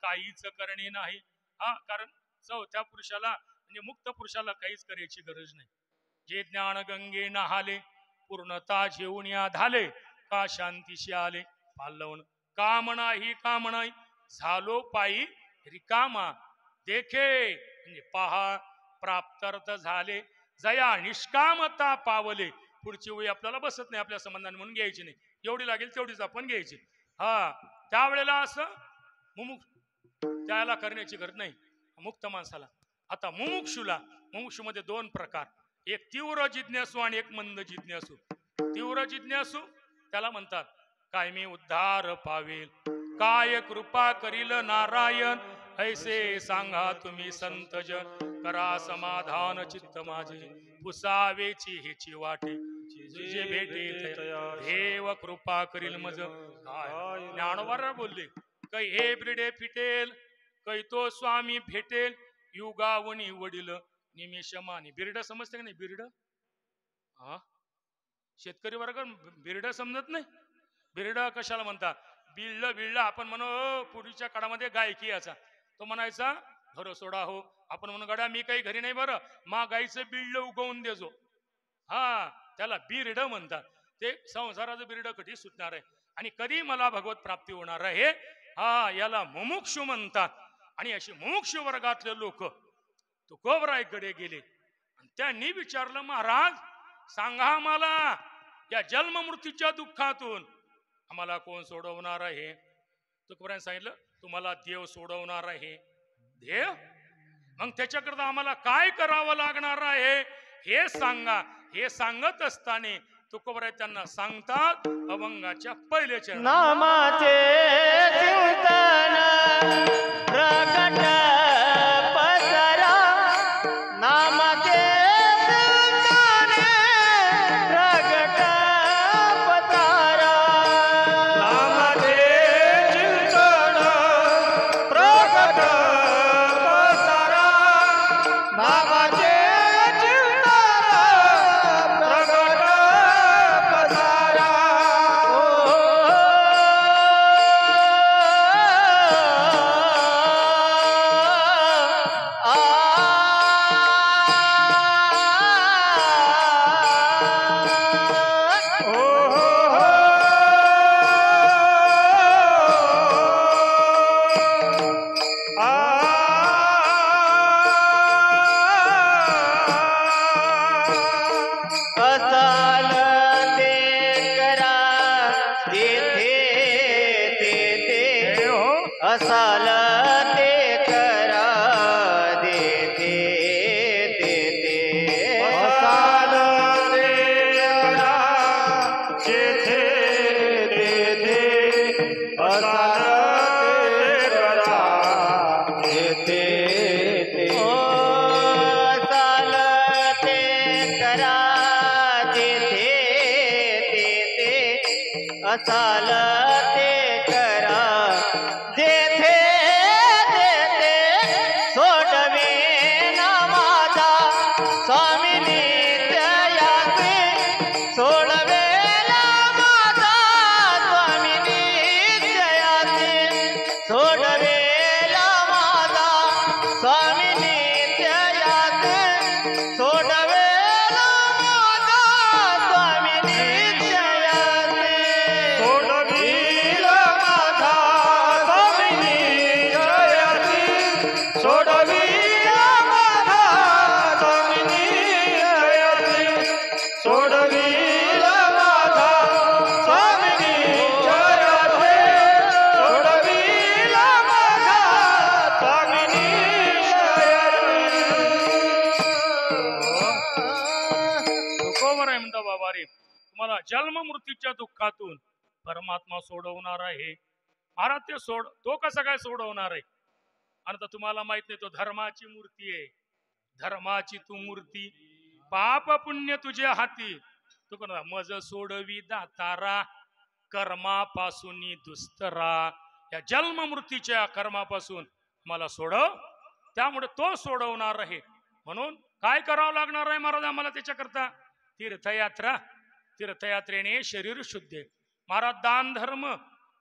काहीच करणे नाही. कारण चौथ्या पुरुषाला म्हणजे मुक्त पुरुषाला काहीच करायची गरज नाही. जे ज्ञान गंगे नहाले पूर्णता जेवून या धाले, का शांतीशी आले पालवण कामना ही कामना झालो पायी रिकामा देखे. म्हणजे पहा प्राप्तार्थ झाले जया निष्कामता पावले. पुढची वेळी आपल्याला बसत नाही आपल्या संबंधाने म्हणून घ्यायची नाही, एवढी लागेल तेवढीच आपण घ्यायची. त्यावेळेला असं त्याला करण्याची गरज नाही मुक्त माणसाला. आता मुमुक्षू मध्ये 2 प्रकार, एक तीव्र जिज्ञासू आणि एक मंद जिज्ञासू. तीव्र जिज्ञासू त्याला म्हणतात काय मी उद्धार पावेल, काय कृपा करील नारायण, ऐसे सांगा तुम्ही संतजन, करा समाधान चित्त माझे, पुसावेची हेची वाटे, जे भेटे देव कृपा करील मज. ज्ञानोबा बोलले कै हे ब्रिडे फिटेल, कै तो स्वामी भेटेल, युगावणी वडील निमिषमानी. बिरड समजते का नाही? बिरड शेतकरी वर्ग बिरड समजत नाही. बिरड कशाला म्हणतात? बिळलं आपण म्हणू पूर्वीच्या काळामध्ये गायकी याचा तो म्हणायचा घर सोडा हो, आपण म्हणून गड्या मी काही घरी नाही बरं, मा गाईचं बिळलं उगवून देजो. त्याला बिरड म्हणतात. ते संसाराचं बिरड कधी सुटणार आहे आणि कधी मला भगवत प्राप्ती होणार आहे, याला मुमुक्षु म्हणतात. आणि अशी मुमुक्षु वर्गातले लोक तुकोबरायकडे गेले आणि त्यांनी विचारलं, महाराज सांगा आम्हाला या जन्म मृत्यूच्या दुःखातून आम्हाला कोण सोडवणार आहे? तुकोबराय सांगितलं तुम्हाला देव सोडवणार आहे. देव? मग त्याच्याकरता आम्हाला काय करावं लागणार आहे हे सांगा. हे सांगत असताना तुकोबराय त्यांना सांगतात अभंगाच्या पहिले चरण, नामाचे चिंतन प्रकट पसरा, नामाचे चिंतन प्रकट पसरा, नामाचे चिंतन प्रकट पसरा, नामाचे असाल ते करा देते देते, असाल ते करा नसाल ते करा जेथे जेथे सोडवे ना माझा स्वामी नित्याचे सोडवेला माझा स्वामी नित्याचे सोडवेला माझा स्वामी नित्याचे सोडवेला माझा स्वामी नित्याचे सोडविला माझा स्वामी नित्याचे सोडविला माझा स्वामी नित्याचे सोडविला माझा स्वामी नित्याचे सोडविला माझा स्वामी तुकोबर आहे म्हणता बाबा रे, तुम्हाला जन्म मृत्यूच्या दुःखातून परमात्मा सोडवणार आहे. महाराज ते तो कसा काय सोडवणार आहे? आणि तर तुम्हाला माहित नाही, तो धर्माची मूर्ती आहे. धर्माची तू मूर्ती, पाप पुण्य तुझ्या हाती. तू कोणा मज सोडवी दातारा कर्मापासून दुस्तरा. या जन्म मृत्यूच्या कर्मापासून मला सोडव, त्यामुळे तो सोडवणार आहे. म्हणून काय करावं लागणार आहे महाराज आम्हाला त्याच्याकरता? तीर्थयात्रा. तीर्थयात्रेने शरीर शुद्ध आहे महाराज.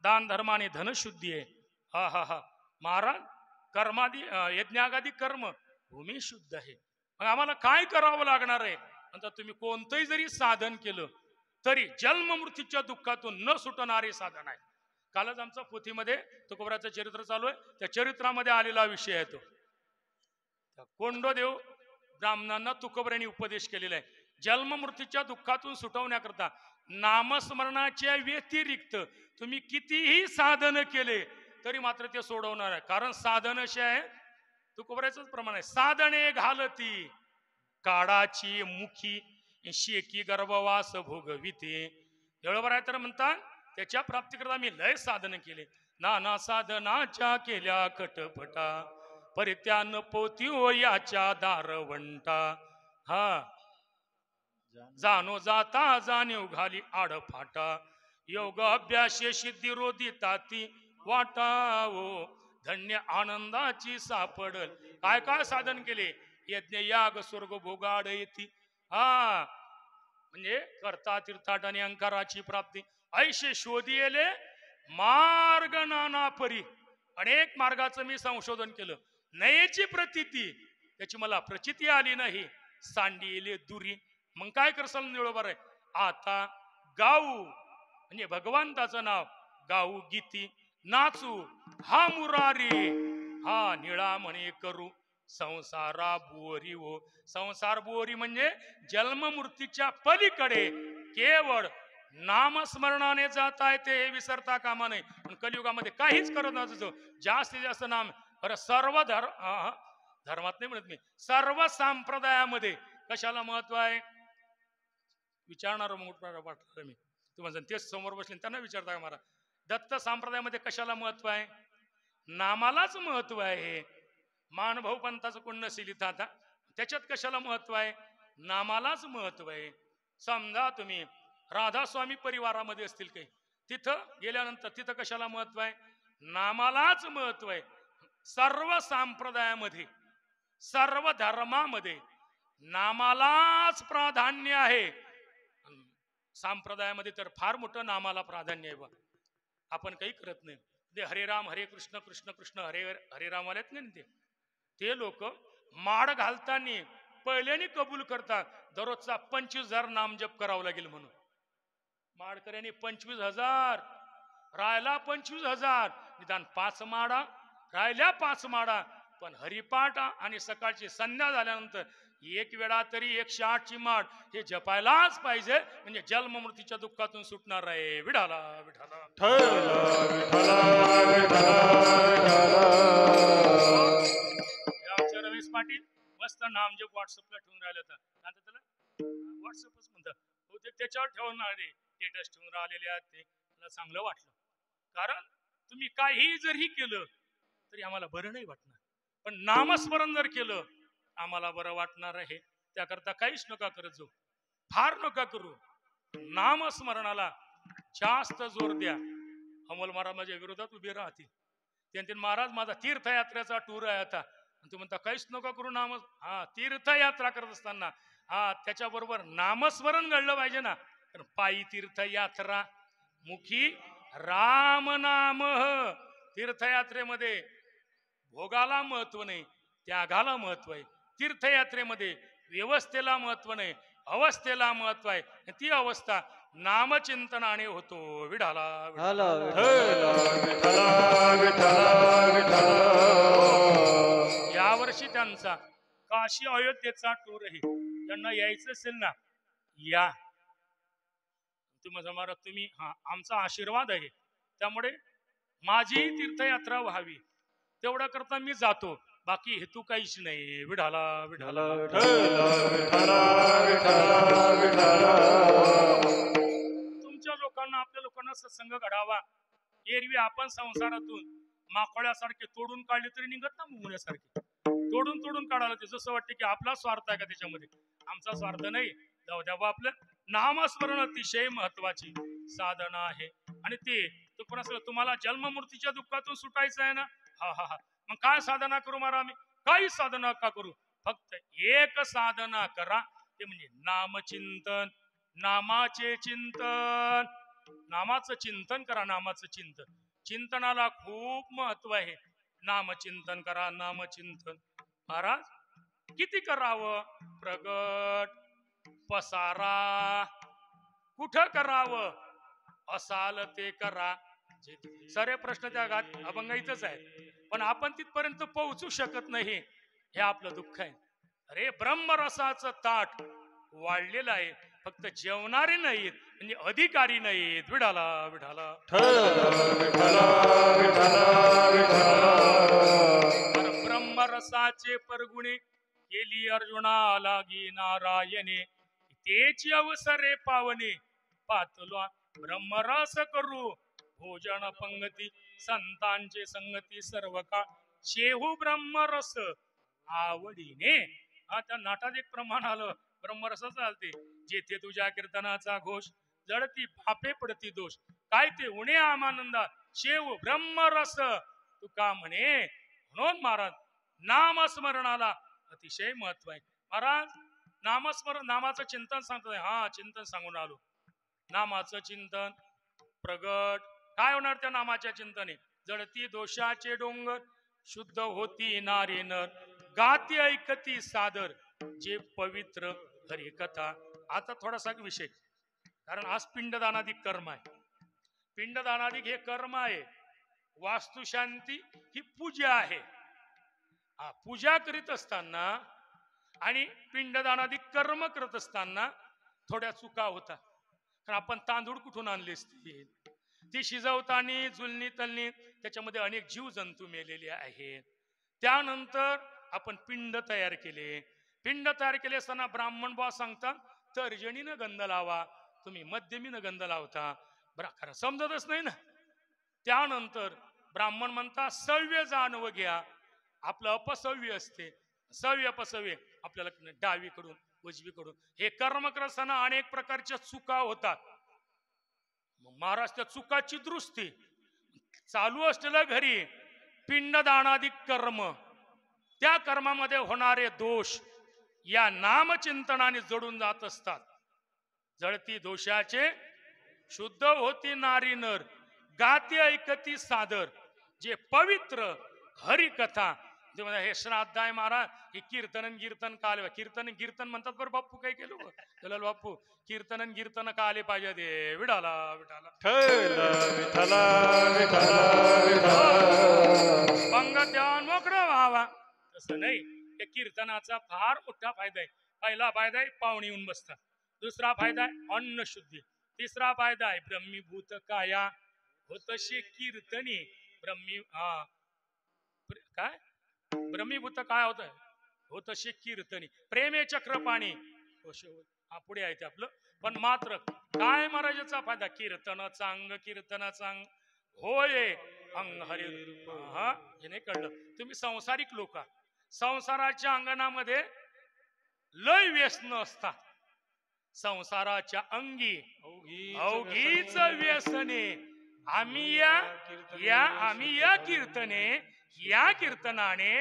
दान धर्माने धन शुद्धी आहे. हा हा हा महाराज कर्मादी यज्ञागादी कर्म भूमी शुद्ध आहे. मग आम्हाला काय करावं लागणार आहे? नंतर तुम्ही कोणतंही जरी साधन केलं तरी जन्म मृत्यूच्या दुःखातून न सुटणारे साधन आहे. कालच आमचा पोथीमध्ये तुकोबराचं चरित्र चालू आहे, त्या चरित्रामध्ये आलेला विषय आहे तो. कोंडदेव ब्राह्मणांना तुकोबरांनी उपदेश केलेला आहे. जन्म मृत्यूच्या दुःखातून सुटवण्याकरता नामस्मरणाच्या व्यतिरिक्त तुम्ही कितीही साधन केले तरी मात्र ते सोडवणार आहे. कारण साधन असे आहे, तुकोबराचं प्रमाण आहे, साधने घालती काडाची मुखी शेकी गर्भवास भोगविते. एवढं आहे तर म्हणतात त्याच्या प्राप्तीकरता मी लय साधन केले. नाना साधनाच्या केल्या कटपटा परित्यान पोती हो याच्या दारवंटा. हा जाणो जाता जाणीव घाली आडफाटा योग अभ्यासे सिद्धी रोदिताती वाटावो धन्य आनंदाची सापडल. काय काय साधन केले? यज्ञ याग स्वर्ग भोगाड येती. हा म्हणजे करता तीर्थाट आणि अंकाराची प्राप्ती. ऐशे शोधी येले मार्ग नाना परी. अनेक मार्गाचं मी संशोधन केलं, नयेची प्रतीती त्याची मला प्रचिती आली नाही. सांडी येले दुरी. मग काय करसाल निळोबर आहे? आता गाऊ म्हणजे भगवंताचं नाव गाऊ गीती नाचू हा मुरारी. हा निळा म्हणे करू संसारा बुवरी हो. संसार बुवरी म्हणजे जन्म मृत्यूच्या पलीकडे केवळ नामस्मरणाने जाता येते हे विसरता कामा नये. पण कलियुगामध्ये काहीच करत नसतो. जास्तीत जास्त नाम. बरं सर्व धर्मात नाही म्हणत मी, सर्व संप्रदायामध्ये कशाला महत्व आहे? विचारणार वाटलं मी तुम्हाला, तेच समोर बसले त्यांना विचारता का मला? दत्त संप्रदायामध्ये कशाला महत्व आहे? नामालाच महत्व आहे. मानभाऊ पंथाचं कोण नसेल इथं आता, त्याच्यात कशाला महत्व आहे? नामालाच महत्व आहे. समजा तुम्ही राधास्वामी परिवारामध्ये असतील काही, तिथं गेल्यानंतर तिथं कशाला महत्व आहे? नामालाच महत्व आहे. सर्व संप्रदायामध्ये सर्व धर्मामध्ये नामालाच प्राधान्य आहे. संप्रदायामध्ये तर फार मोठं नामाला प्राधान्य आहे बा. आपण काही करत नाही. ते हरे राम हरे कृष्ण कृष्ण कृष्ण हरे हरे राम आलेत नाही ते लोक माड घालताना पहिल्याने कबूल करतात दररोजचा 25,000 नाम जप करावं लागेल म्हणून. माडकऱ्यांनी 25,000 राहिला 25,000 निदान 5 माडा राहिल्या 5 माडा. पण हरिपाठ आणि सकाळची संध्या झाल्यानंतर एक वेळा तरी 108 ची माळ हे जपायलाच पाहिजे. म्हणजे जन्म मृत्यूच्या दुःखातून सुटणार आहे. विठाला विठाला रमेश पाटील मस्त नाम जे व्हॉट्सअपला ठेवून राहिलं होतं, त्याला व्हॉट्सअपच म्हणतात बहुतेक, त्याच्यावर ठेवणार स्टेटस ठेवून राहिलेले आहेत. ते मला चांगलं वाटलं. कारण तुम्ही काही जरी केलं तरी आम्हाला बरं नाही वाटणार, पण नामस्मरण जर केलं आम्हाला बरं वाटणार आहे. त्याकरता काहीच नका करत जाऊ, फार नका करू. नामस्मरणाला जास्त जोर द्या. अमोल महाराज माझ्या विरोधात उभे राहतील. त्यांचे महाराज माझा तीर्थयात्रेचा टूर आहे आता. तू म्हणता काहीच नका करू नाम. हा, तीर्थयात्रा करत असताना त्याच्याबरोबर नामस्मरण घडलं पाहिजे ना. कारण पायी तीर्थयात्रा मुखी राम नाम. तीर्थयात्रेमध्ये भोगाला महत्व नाही, त्यागाला महत्व आहे. तीर्थयात्रेमध्ये व्यवस्थेला महत्व नाही, अवस्थेला महत्व आहे. ती अवस्था नामचिंतनाने होतो. विढाला हॅलो यावर्षी त्यांचा काशी अयोध्येचा टूर आहे. त्यांना यायचं असेल ना, या. तुम्ही आमचा आशीर्वाद आहे. त्यामुळे माझी तीर्थयात्रा व्हावी तेवढा करता मी जातो. बाकी हेतू काहीच नाही. विढाला विढाला तुमच्या लोकांना, आपल्या लोकांना सत्संग घडावा. एरवी आपण संसारातून माकोळ्यासारखे तोडून काढले तरी निघत ना मुंगण्यासारखे. तोडून तोडून काढायला ते जसं वाटतं की आपला स्वार्थ आहे का त्याच्यामध्ये. आमचा स्वार्थ नाही. जाऊ द्या बा. आपलं नामस्मरण अतिशय महत्वाची साधना आहे. आणि ते पण असलं तुम्हाला जन्ममूर्तीच्या दुःखातून सुटायचं आहे ना. हा हा हा मग काय साधना करू महाराज? आम्ही काही साधना का करू? फक्त एक साधना करा, ते म्हणजे नामचिंतन. नामाचे चिंतन. नामाचं चिंतन करा. नामाचं चिंतन. चिंतनाला खूप महत्व आहे. नामचिंतन करा. नामचिंतन महाराज किती करावं? प्रगट पसारा. कुठं करावं? असाल ते करा. सारे प्रश्न त्या अभंगाईतच आहे. पण आपण तिथपर्यंत पोहोचू शकत नाही. हे आपलं दुःख आहे. अरे ब्रह्मरसाचं ताट वाढलेलं आहे. फक्त जेवणारे नाहीत, म्हणजे अधिकारी नाहीत. विढाला विढाला ब्रह्मरसाचे परगुणे केली अर्जुना लागी नारायणे. तेची अवसरे पावने पातलो ब्रह्मरस करू भोजन पंगती. संतांचे संगती सर्व काळ शेहू ब्रह्मरस आवडीने. त्या नाटात एक प्रमाण आलं ब्रह्मरसाचं चालते. जेथे तुझ्या कीर्तनाचा घोष जडती पापे पडती दोष. काय ते उणे आमानंदा शेव ब्रह्मरस तुका म्हणे. म्हणून महाराज नामस्मरणाला अतिशय महत्व आहे. महाराज नामस्मरण, नामाचं चिंतन सांगतो. हा चिंतन सांगून आलो. नामाचं चिंतन प्रगट. काय होणार त्या नामाच्या चिंतने? जडती दोषाचे डोंगर शुद्ध होती नारी नर. गाती ऐकती सादर जे पवित्र हरी कथा. आता थोडासा विषय, कारण आज पिंडदानाधिक कर्म आहे. पिंडदानाधिक हे कर्म आहे. वास्तुशांती ही पूजा आहे. पूजा करीत असताना आणि पिंडदानाधिक कर्म करत असताना थोड्या चुका होतात. कारण आपण तांदूळ कुठून आणले असतील, ती शिजवताना जुलनी तलनी त्याच्यामध्ये अनेक जीव जंतू मेलेले आहेत. त्यानंतर आपण पिंड तयार केले. पिंड तयार केले असताना ब्राह्मण बुवा सांगतात तर्जनीनं गंध लावा, तुम्ही मध्यमीनं गंध लावता. खरं समजतच नाही ना. त्यानंतर ब्राह्मण म्हणतात सव्य जाणव घ्या. आपलं अपसव्य असते. सव्य अपसव्य आपल्याला डावीकडून उजवीकडून. हे कर्म करत असताना अनेक प्रकारच्या चुका होतात. महाराज त्या चुकाची दुरुस्ती चालू असलेल्या घरी पिंडदानाधिक कर्म, त्या कर्मामध्ये होणारे दोष या नामचिंतनाने जडून जात असतात. जळती दोषाचे शुद्ध होती नारी नर. गाती ऐकती सादर जे पवित्र हरिकथा. हे श्राद्ध आहे महाराज. हे कीर्तन कीर्तन का आले? कीर्तन कीर्तन म्हणतात बरं बाप्पू. काय केलं चल बाप्पू? कीर्तन कीर्तन का आले पाहिजे? दे विडाला विडाला पंग ध्यान मोकळं व्हावा. तसं नाही. या कीर्तनाचा फार मोठा फायदा आहे. पहिला फायदा आहे पाहुणे येऊन बसतात. दुसरा फायदा आहे अन्न शुद्धी. तिसरा फायदा आहे ब्रह्मीभूत काया होतशे कीर्तनी. काय ब्रह्मीभूत काय होत होतशे कीर्तनी. प्रेमे चक्रपाणी पुढे आहे ते आपलं. पण मात्र काय महाराजाचा फायदा? कीर्तनाचा अंग कीर्तनाचा अंग होय अंग हरि. हे नाही कळलं. तुम्ही संसारिक लोक, संसाराच्या अंगणामध्ये लय व्यसन असतात. संसाराच्या अंगी अवघीच अवघीच व्यसने. व्यसने आम्ही या कीर्तनाने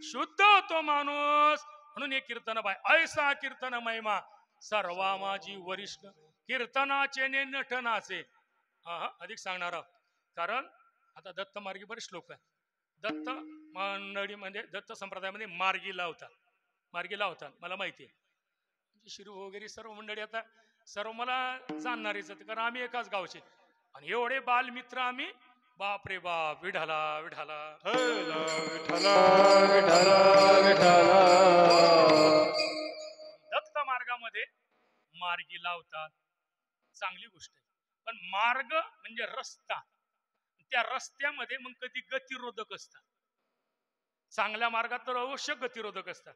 शुद्ध होतो माणूस. म्हणून हे कीर्तन बाय ऐसा कीर्तन महिमा सर्वा माझी वरिष्ठ कीर्तनाचे ने नटनाचे. अधिक सांगणार आहोत. कारण आता दत्त मार्गी बरेच श्लोक आहे. दत्त मंडळीमध्ये दत्त संप्रदायामध्ये मार्गी लावतात मला माहिती आहे. शिरू वगैरे सर्व मंडळी आता सर्व मला जाणणारेच आहेत, कारण आम्ही एकाच गावचे आणि एवढे बालमित्र आम्ही. बाप रे बाप. विढाला विढाला दत्त मार्गामध्ये मार्गी लावतात, चांगली गोष्ट आहे. पण मार्ग म्हणजे रस्ता. त्या रस्त्यामध्ये मग कधी गतिरोधक असतात. चांगल्या मार्गात तर अवश्य गतिरोधक असतात.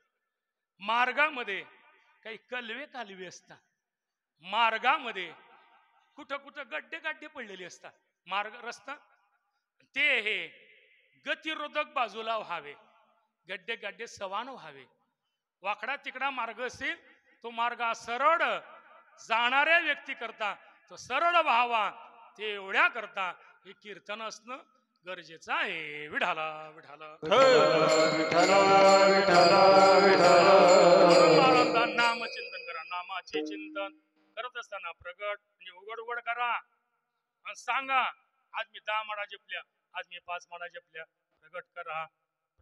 मार्गामध्ये काही कलवे कालवे असतात. मार्गामध्ये कुठं कुठं गड्डे पडलेले असतात. मार्ग रस्ता ते हे गतिरोधक बाजूला व्हावे, गड्डे सवान व्हावे. वाकडा तिकडा मार्ग असेल तो मार्ग सरळ जाणाऱ्या व्यक्ती करता तो सरळ व्हावा. ते एवढ्या करता हे कीर्तन असणं गरजेचं आहे. विढाला विढाला नामचिंतन करा. नामाचे चिंतन करत असताना प्रगट म्हणजे उघड करा आणि सांगा, आज मी 10 माळा जपल्या, आज मी 5 माळा जपल्या. प्रगट करा.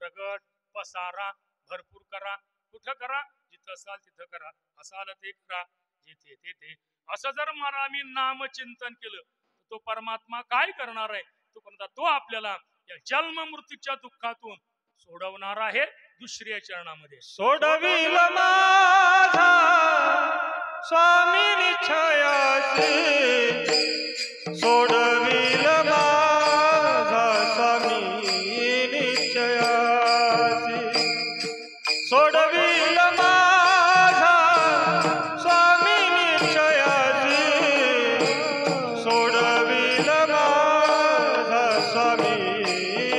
प्रगट पसारा भरपूर करा. कुठं करा? जिथं असाल तिथं करा. असाल ते करा, जिथे तेथे. असं जर मला आम्ही नामचिंतन केलं तो परमात्मा काय करणार आहे? तो आपल्याला या जन्म मृत्यूच्या दुःखातून सोडवणार आहे. दुसऱ्या चरणामध्ये सोडविल माझा स्वामी निश्चयासी, सोडविल माझा स्वामी निश्चयासी, सोडविल माझा स्वामी निश्चयासी, सोडविल माझा स्वामी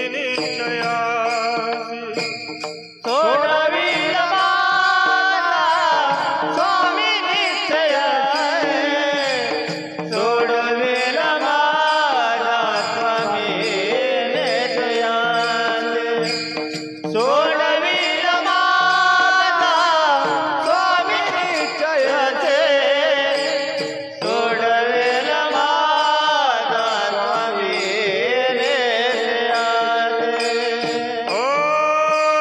निश्चयासी, सोडविल माझा स्वामी निश्चयासी, सोडविल माझा स्वामी निश्चयासी, सोडविल माझा स्वामी निश्चयासी, सोडविल माझा स्वामी निश्चयासी. ओ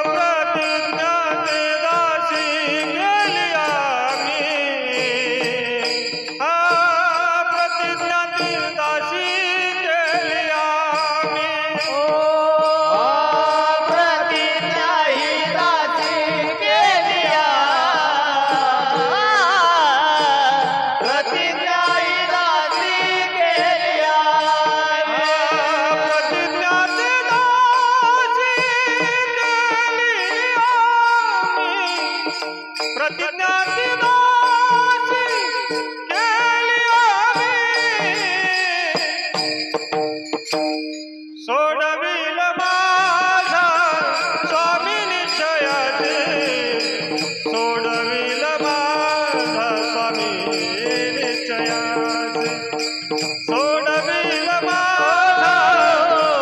प्रतिज्ञा ते दासी केली आम्ही, प्रतिज्ञा ते दासी केली आम्ही, प्रतिज्ञा ही दासी केली, प्रतिज्ञा ही दासी केली, प्रतिज्ञा ते दासी केली आम्ही, प्रतिज्ञा ते दासी केली आम्ही, सोडविल माझा स्वामी निश्चयासी, सोडविल माझा स्वामी निश्चयासी, सोडविल माझा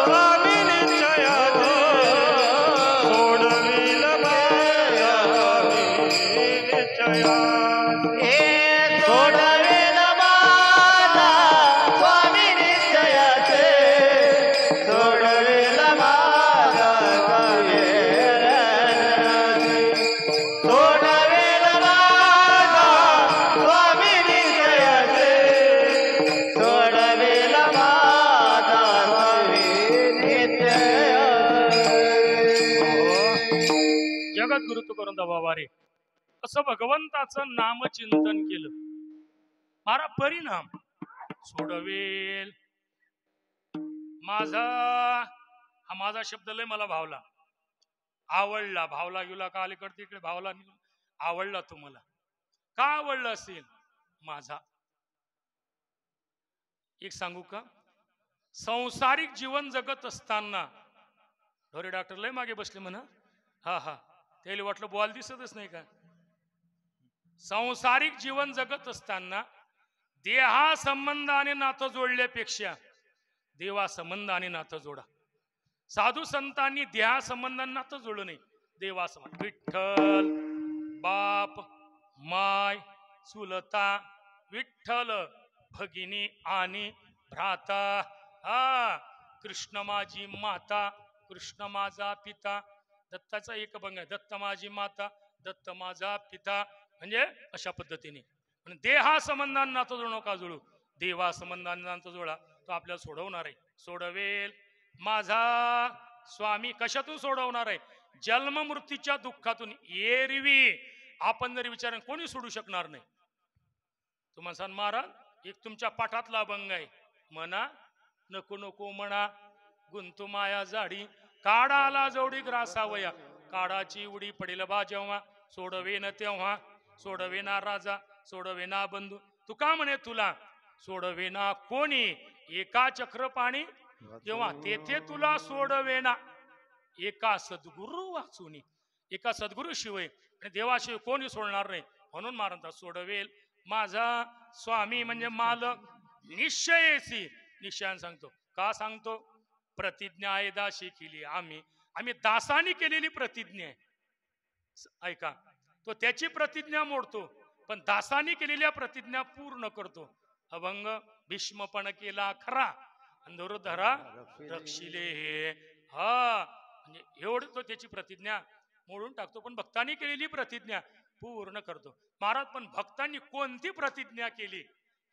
स्वामी निश्चयासी, सोडविल माझा स्वामी निश्चयासी. हे सोडविल माझा स्वामी निश्चयासी, सोडविल माझा स्वामी निश्चयासी, सोडविल माझा स्वामी निश्चयासी, सोडविल माझा स्वामी निश्चयासी. जगत गुरुत्व करून बाबा रे. असं भगवंताचं नामचिंतन केलं. मारा परिणाम सोडवेल माझा. हा माझा शब्द लय मला भावला, आवडला. भावला गेला का अलीकडे तिकडे भावला आवडला. तुम्हाला का आवडला असेल? माझा एक सांगू का? संसारिक जीवन जगत असताना ढोरे डॉक्टर लय मागे बसले म्हणा. हा त्याला वाटलं बॉल दिसतच नाही का? संसारिक जीवन जगत असताना देहा संबंधाने नातं जोडल्यापेक्षा देवा संबंधाने नातं जोडा. साधू संतांनी देहा संबंधाने नातं जोडलं नाही, देवा संबंध. विठ्ठल बाप माय चुलता, विठ्ठल भगिनी आणि भ्राता, हा कृष्ण माझी माता, कृष्ण माझा पिता. दत्ताचा एक अभंग आहे, दत्त माझी माता, दत्त माझा पिता. म्हणजे अशा पद्धतीने देहा संबंधांना नातं जोडू नका जोडू, देवा संबंधांना नातं जोडा. तो आपल्याला सोडवणार आहे, सोडवेल माझा स्वामी. कशातून सोडवणार आहे? जन्म मृत्यूच्या दुःखातून. एरवी आपण जरी विचार कोणी सोडू शकणार नाही. तुम्हाला सांग महाराज, एक तुमच्या पाठातला अभंग आहे, म्हणा नको नको म्हणा गुंतू माया जाडी, काडाला जोडी ग्रासावया, काडाची उडी पडेल बा जेव्हा, सोडवेन तेव्हा सोडवेना राजा, सोडवेना बंधू. तुका म्हणे तुला सोडवेना कोणी, एका चक्र पाणी तेव्हा तेथे तुला सोडवेना, एका सद्गुरु वाचूनी. एका सद्गुरु शिवाय आणि देवाशिवाय कोणी सोडणार नाही. म्हणून मारतात सोडवेल माझा स्वामी म्हणजे मालक. निश्चयेसी, निश्चयाने सांगतो. का सांगतो? प्रतिज्ञा आहे दासी केली आम्ही, आम्ही दासानी केलेली प्रतिज्ञा आहे. ऐका, तो त्याची प्रतिज्ञा मोडतो, पण दासानी केलेल्या प्रतिज्ञा पूर्ण करतो. अभंग भीष्मपण केला खरा, अंधुरधरा रक्षिले. हा म्हणजे एवढं तो त्याची प्रतिज्ञा मोडून टाकतो, पण भक्तांनी केलेली प्रतिज्ञा पूर्ण करतो. महाराज, पण भक्तांनी कोणती प्रतिज्ञा केली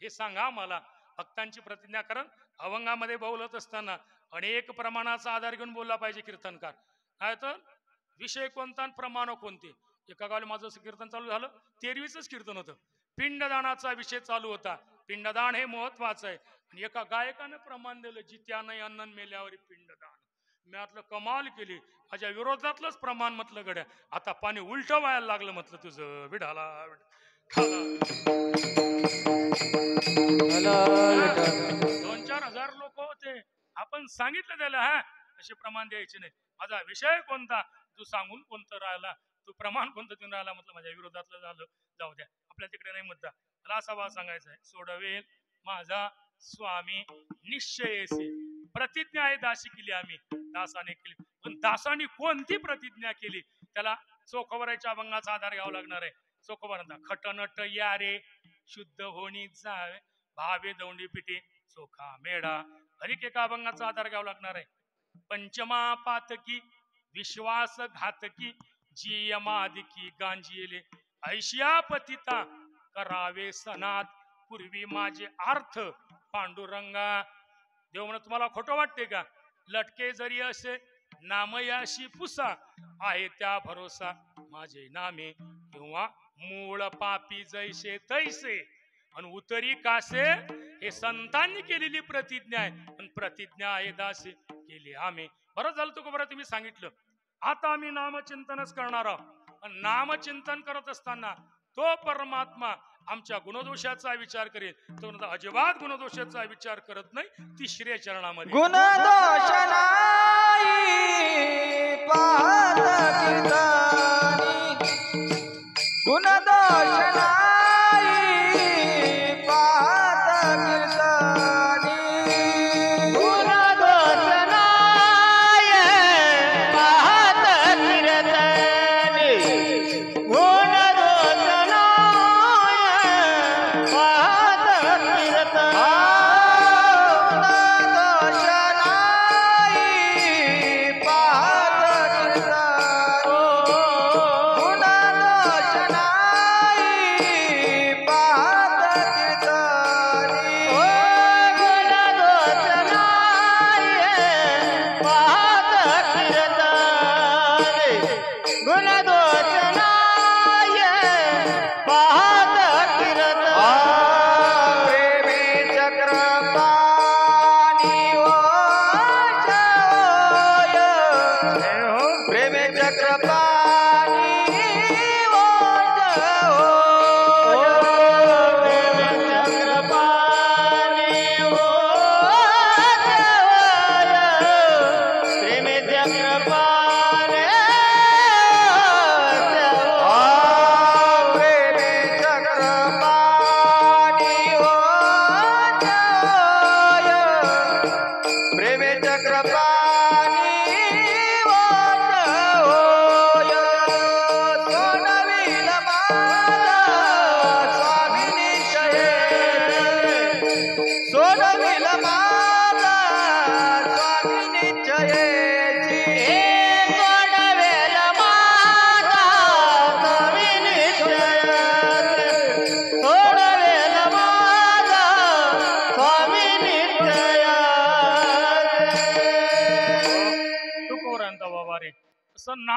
हे सांगा मला. भक्तांची प्रतिज्ञा, कारण अभंगामध्ये बोलत असताना अनेक प्रमाणाचा आधार घेऊन बोलला पाहिजे कीर्तनकार. काय तर विषय कोणता आणि प्रमाण कोणते. एका गावाला माझं कीर्तन चालू झालं, 13वीच कीर्तन होतं, पिंडदानाचा विषय चालू होता. पिंडदान हे महत्वाचं आहे. आणि एका गायकानं प्रमाण दिलं, जित्याने अन्न मेल्यावर पिंडदान. मी म्हटलं कमाल केली, माझ्या विरोधातलंच प्रमाण. म्हटलं गड्या, आता पाणी उलट व्हायला लागलं. म्हटलं तुझं विढाला 2-4 हजार लोक होते. आपण सांगितलं त्याला, हा असे प्रमाण द्यायचे नाही. माझा विषय कोणता तू सांगून कोणतं राहिला, तू प्रमाण कोणतं देऊन राहिला. म्हटलं माझ्या विरोधातलं झालं, जाऊ द्या, आपल्या तिकडे नाही मुद्दा. मला असा भाव सांगायचा आहे, सोडवेल माझा स्वामी निश्चयेसी. प्रतिज्ञा आहे दासी केली आम्ही, दासाने केली. पण दासाने कोणती प्रतिज्ञा केली त्याला चोखवराच्या अभंगाचा आधार घ्यावा लागणार आहे. चोखवरांचा खटनट या रे शुद्ध होणी जावे, भावे दौंडी पिठी चोखा मेढा. अधिक एका अभंगाचा आधार घ्यावा लागणार आहे. पंचमा पातकी विश्वास घातकी, जी यमादिकी गांजिले ऐशिया पतिता, करावे सनात पूर्वी माझे अर्थ पांडुरंगा. देव म्हणत तुम्हाला खोटं वाटते का? लटके जरी असे नामयाशी पुसा, आहे त्या भरोसा माझे नामे, किंवा मूळ पापी जैसे तैसे आणि उतरी कासे. हे संतांनी केलेली प्रतिज्ञा आहे, पण प्रतिज्ञा आहे दासी केली आम्ही. बरं झालं तुका बरं तुम्ही सांगितलं. आता आम्ही नामचिंतनच करणार आहोत. नामचिंतन करत असताना तो परमात्मा आमच्या गुणदोषाचा विचार करेल. तो अजिबात गुणदोषाचा विचार करत नाही. 3ऱ्या चरणामध्ये गुणदोष नाही पाहत कीर्तनी, गुणदोष नाही पाहत कीर्तनी, गुणदोष नाही पाहत कीर्तनी, गुणदोष नाही पाहत कीर्तनी, गुणदोष नाही पाहत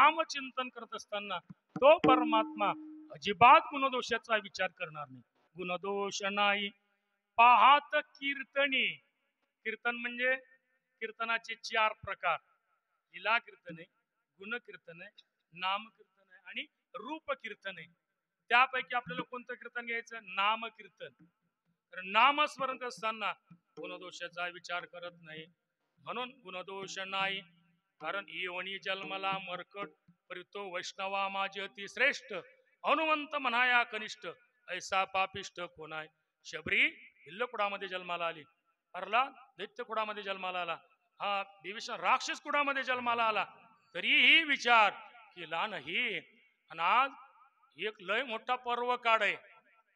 नामचिंतन करत असताना तो परमात्मा अजिबात गुणदोषाचा विचार करणार नाही. गुणदोष नाही पाहात कीर्तनी. कीर्तन म्हणजे कीर्तनाचे 4 प्रकार: लीला कीर्तन आहे, गुण कीर्तन आहे, नाम कीर्तन आहे आणि रूप कीर्तन आहे. त्यापैकी आपल्याला कोणतं कीर्तन घ्यायचं? नाम कीर्तन. तर नामस्मरण करत असताना गुणदोषाचा विचार करत नाही, म्हणून गुणदोष नाही. कारण येवणी जन्मला मरकट परितो वैष्णवा माझे अति श्रेष्ठ, हनुमंत म्हणाया कनिष्ठ, ऐसा पापिष्ट कोणाय. शबरी भिल्लकुडामध्ये जन्माला आली, प्रल्हाद दैत्य कुडामध्ये जन्माला आला, हा विभीषण राक्षस कुडामध्ये जन्माला आला, तरीही विचार केला नाही. आणि आज एक लय मोठा पर्व काळ आहे.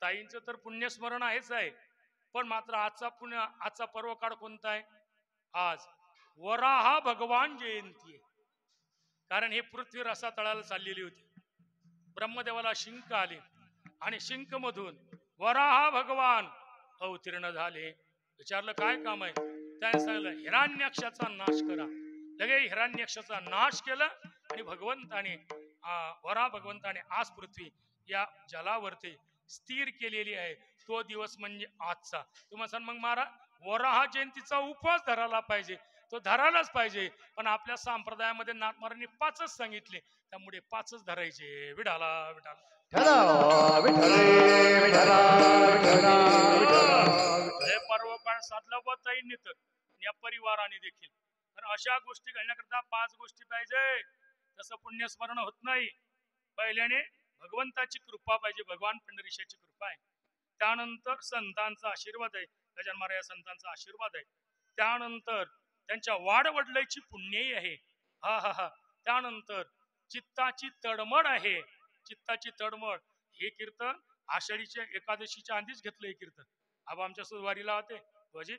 ताईंचं तर पुण्यस्मरण आहेच आहे, पण मात्र आजचा पर्व काळ कोणता आहे? आज वराह भगवान जयंती आहे. कारण हे पृथ्वी रसा तळाला चाललेली होती. ब्रह्मदेवाला शिंक आले आणि शिंक मधून वराह भगवान अवतीर्ण झाले. विचारलं काय काम आहे? त्याने सांगितलं हिरण्याक्षाचा नाश करा. लगे हिरण्याक्षाचा नाश केला आणि भगवंताने वराह भगवंताने आज पृथ्वी या जलावरती स्थिर केलेली आहे. तो दिवस म्हणजे आजचा. तुम्हाला सांग मग महाराज वराह जयंतीचा उपवास धरायला पाहिजे, तो धरायलाच पाहिजे. पण आपल्या संप्रदायामध्ये नाथमारांनी 5च सांगितले, त्यामुळे 5च धरायचे. विठाला विठाला हे पर्व काळ साधला व ताईंनी तर या परिवाराने देखील. तर अशा गोष्टी घडण्याकरता 5 गोष्टी पाहिजे. तसं पुण्यस्मरण होत नाही. पहिल्याने भगवंताची कृपा पाहिजे, भगवान पंढरीशाची कृपा आहे. त्यानंतर संतांचा आशीर्वाद आहे, गजानन महाराज या संतांचा आशीर्वाद आहे. त्यानंतर त्यांच्या वाडवडिलांची पुण्यही आहे. हा हा हा. त्यानंतर चित्ताची तडमड आहे. चित्ताची तडमड हे कीर्तन आषाढीच्या एकादशीच्या आधीच घेतलं. हे कीर्तन आबा आमच्या सुवारीला होते, वजीत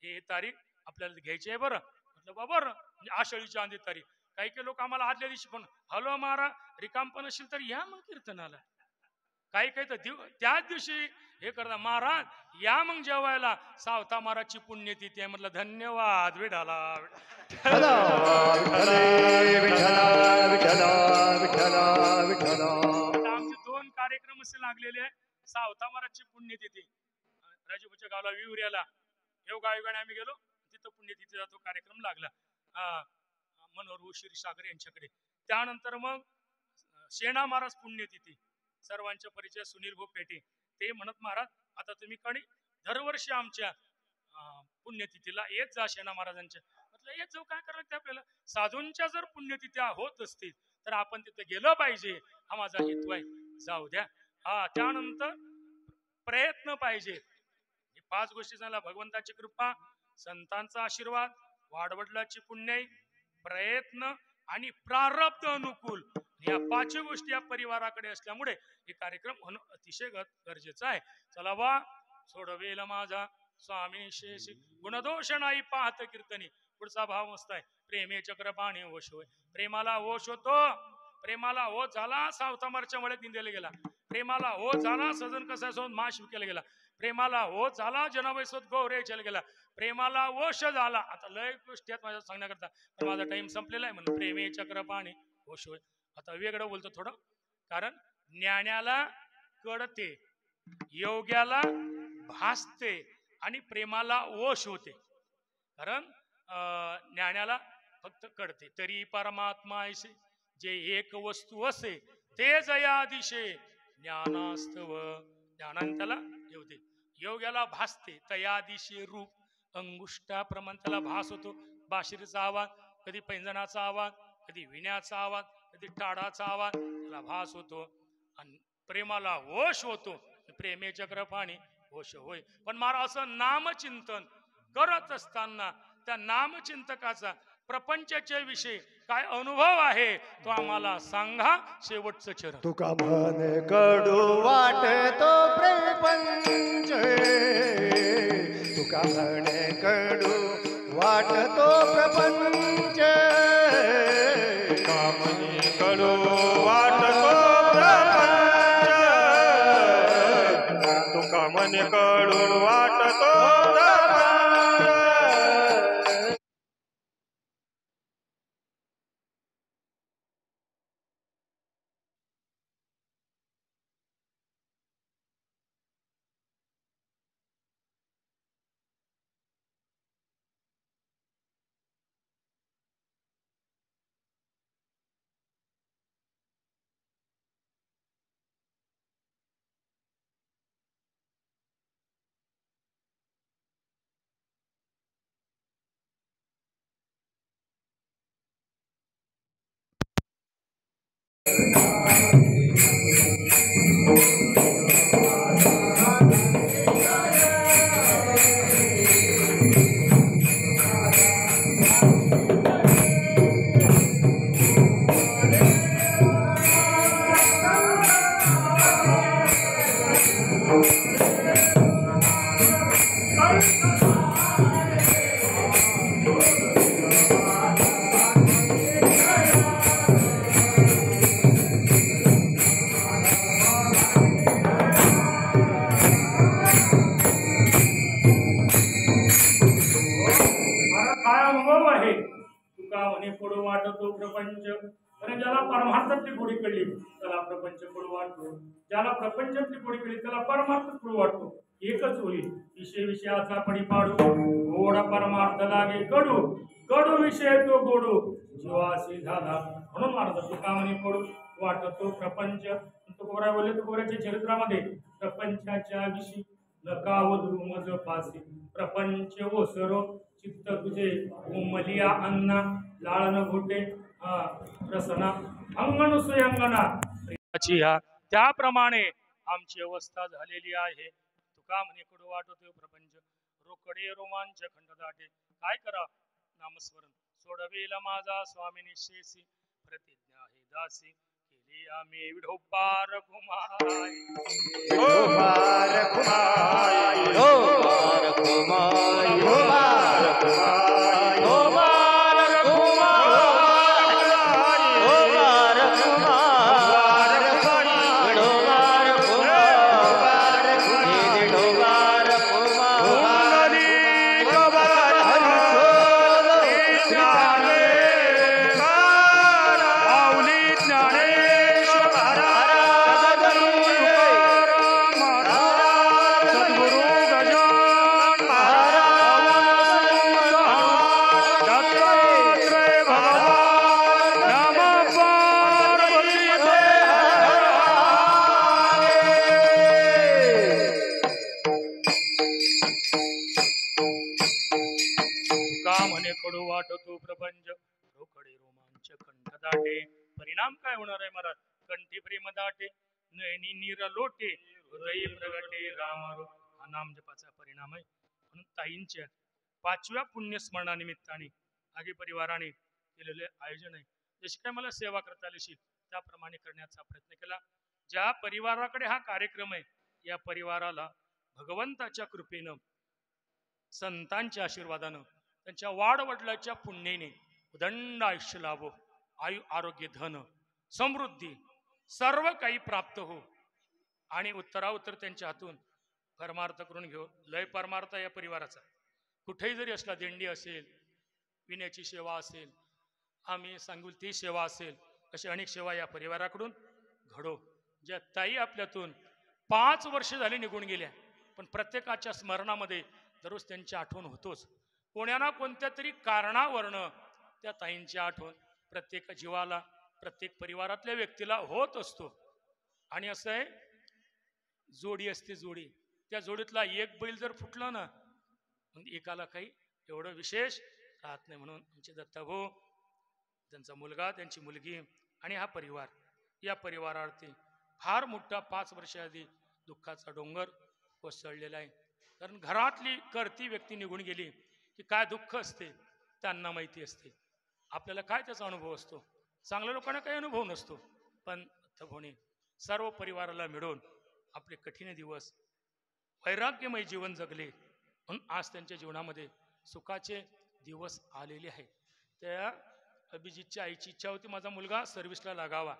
हे तारीख आपल्याला घ्यायची आहे बरं. म्हटलं बरं, म्हणजे आषाढीच्या आधी तारीख. काही काही लोक आम्हाला आदल्या दिवशी पण हॅलो महाराज रिकाम पण असेल तर या मग कीर्तनाला. काही काही तर त्याच दिवशी हे करता महाराज या मग जेवायला, सावता महाराजची पुण्यतिथी आहे. म्हटलं धन्यवाद विठाला. आमचे 2 कार्यक्रम असे लागलेले आहे. सावता महाराजची पुण्यतिथी राजूच्या गावाला विवऱ्याला योगायोगाने आम्ही गेलो, तिथं पुण्यतिथीचा तो कार्यक्रम लागला मनोहर क्षीरसागर यांच्याकडे. त्यानंतर मग शेणा महाराज पुण्यतिथी, सर्वांच्या परिचय सुनील भाऊ पेटे. ते म्हणत महाराज आता तुम्ही कडे दरवर्षी आमच्या पुण्यतिथीला येत जा शेणा महाराजांच्या. म्हटलं येत जाऊ, काय करायचं ते आपल्याला. साधूंच्या जर पुण्यतिथ्या होत असतील तर आपण तिथे गेलं पाहिजे, हा माझा हेतू आहे. जाऊ द्या. त्यानंतर प्रयत्न पाहिजे. हे 5 गोष्टी झाल्या: भगवंताची कृपा, संतांचा आशीर्वाद, वाडवडिलांची पुण्य, प्रयत्न आणि प्रारब्ध अनुकूल. या 5 गोष्टी या परिवाराकडे असल्यामुळे हे कार्यक्रम होणं अतिशय गरजेचं आहे. चला बा, सोडवेल माझा स्वामी शेषी, गुणदोष नाही पाहत कीर्तनी. पुढचा भाव मस्त आहे: प्रेमे चक्रपाणी ओश होय. प्रेमाला ओश होतो, प्रेमाला ओश झाला सावता मारच्या मळ्यात निंदेला गेला, प्रेमाला ओश झाला सजन कसा माश विकेला गेला, प्रेमाला ओश झाला जनाबाईसोबत गौरे चल गेला, प्रेमाला ओश झाला. आता लय गोष्टी आहेत माझ्या सांगण्याकरता, पण माझा टाइम संपलेला आहे. म्हणून प्रेमे चक्रपाणी ओश होय. आता वेगळं बोलतो थोडं, कारण ज्ञानाला कळते, योग्याला भासते आणि प्रेमाला ओश होते. कारण ज्ञानाला फक्त कळते. तरी परमात्मा ऐसे जे एक वस्तू असे ते जया दिशे ज्ञानास्तव. ज्ञानाने त्याला येवते. योग्याला भासते तया दिशे रूप अंगुष्ठाप्रमाणे त्याला भास होतो. बाशिरीचा आवाज, कधी पैंजणाचा आवाज, कधी विण्याचा आवाज, कधी टाळाचा आवाज, त्याला भास होतो. आणि प्रेमाला वश होतो. प्रेमे चक्रपाणी वश होय. पण मला असं नामचिंतन करत असताना त्या नामचिंतकाचा प्रपंचाच्या विषयी काय अनुभव आहे तो आम्हाला सांगा. शेवटचं चरण. तुका म्हणे कडू वाटतो प्रपंच, तुका म्हणे कडू वाटतो प्रपंच, तुका म्हणे कडू वाटतो प्रपंच, तुका म्हणे कडू वाटतो म्हणे कडू वाटतो प्रपंच. आणि ज्याला परमार्थातली गोडी कळली त्याला प्रपंच कडू वाटतो. ज्याला प्रपंचातली गोडी कळली त्याला परमार्थ कडू वाटतो. एकच होईल विषय विषयाचा पडिपाडू. गोड परमार्थ लागे कडू, कडू विषय तो गोडू जीवासी झाला. म्हणून महाराज तुका म्हणे कडू वाटतो प्रपंच. तुकोबराय बोलले तुकोबराच्या चरित्रामध्ये प्रपंचाच्या विषयी नका वधू मज पासी. प्रपंच ओसरो चित्त तुझे उमलिया अन्ना. लाळन घोटे प्रसना अंगण सुयंगना. त्याप्रमाणे आमची अवस्था झालेली आहे. तुका म्हणे कडू वाटतो प्रपंच. रोकडे रोमांच खंड दाटे. काय करा नामस्मरण सोडवेला माझा स्वामी निश्चेसी. प्रतिज्ञा हे दासी केली आम्ही विढोबार कुमार. विठोबार कुमार, विठोबार कुमार, विठोबार कुमार, विठोबार कुमार, विठोबार कुमार, विठोबार कुमार, विठोबार कुमार. कडू वाटतो प्रपंच. रोकडे रोमांच कंठ दाटे. परिणाम काय होणार आहे महाराज? कंठी प्रेम दाटे, नयनी नीर लोटे, हृदयी प्रगटे राम. हा नाम जपाचा परिणाम आहे. म्हणून ताईंच्या 5व्या पुण्यस्मरणानिमित्ताने आगे परिवाराने केलेले आयोजन आहे. जशी काय मला सेवा करता आली त्याप्रमाणे करण्याचा प्रयत्न केला. ज्या परिवाराकडे हा कार्यक्रम आहे या परिवाराला भगवंताच्या कृपेनं, संतांच्या आशीर्वादानं, त्यांच्या वाडवडिलाच्या पुण्याने उदंड आयुष्य लाभो. आरोग्य, धन, समृद्धी सर्व काही प्राप्त हो. आणि उत्तराउत्तर त्यांच्या हातून परमार्थ करून घेऊ. लय परमार्थ या परिवाराचा. कुठेही जरी असला, दिंडी असेल, पिण्याची सेवा असेल, आम्ही सांगू ती सेवा असेल, अशी अनेक सेवा या परिवाराकडून घडो. ज्या ताई आपल्यातून 5 वर्ष झाली निघून गेल्या, पण प्रत्येकाच्या स्मरणामध्ये दररोज त्यांची आठवण होतोच. कोण्या ना कोणत्या तरी कारणावरनं त्या ताईंची आठवण प्रत्येक जीवाला, प्रत्येक परिवारातल्या व्यक्तीला होत असतो. आणि असं आहे, जोडी असते जोडी. त्या जोडीतला एक बैल जर फुटला ना, मग एकाला काही एवढं विशेष राहत नाही. म्हणून आमचे दत्ताभाऊ, त्यांचा मुलगा, त्यांची मुलगी आणि हा परिवार, या परिवारावरती फार मोठा 5 वर्षाआधी दुःखाचा डोंगर कोसळलेला आहे. कारण घरातली करती व्यक्ती निघून गेली की काय दुःख असते त्यांना माहिती असते. आपल्याला काय त्याचा अनुभव असतो. चांगल्या लोकांना काही अनुभव नसतो. पण दत्ताभाऊने सर्व परिवाराला मिळून आपले कठीण दिवस, वैराग्यमय जीवन जगले. म्हणून आज त्यांच्या जीवनामध्ये सुखाचे दिवस आलेले आहेत. त्या अभिजितच्या आईची इच्छा होती माझा मुलगा सर्व्हिसला लागावा.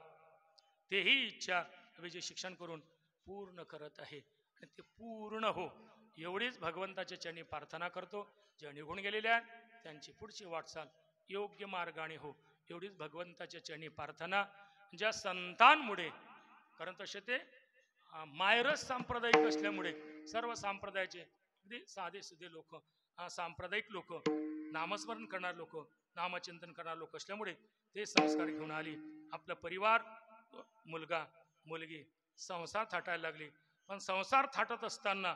तेही इच्छा अभिजित शिक्षण करून पूर्ण करत आहे. आणि ते पूर्ण हो एवढीच भगवंताच्या चरणी प्रार्थना करतो. ज्या निघून गेलेल्या त्यांची पुढची वाटचाल योग्य मार्गाने हो एवढीच भगवंताच्या चरणी प्रार्थना. ज्या संतांमुळे, कारण तसे ते मायरस सांप्रदायिक असल्यामुळे सर्व संप्रदायाचे अगदी साधे सुधे लोक, सांप्रदायिक लोक, नामस्मरण करणारे लोक, नामचिंतन करणारे लोक असल्यामुळे ते संस्कार घेऊन आली. आपला परिवार, मुलगा मुलगी संसार थाटायला लागली. पण संसार थाटत असताना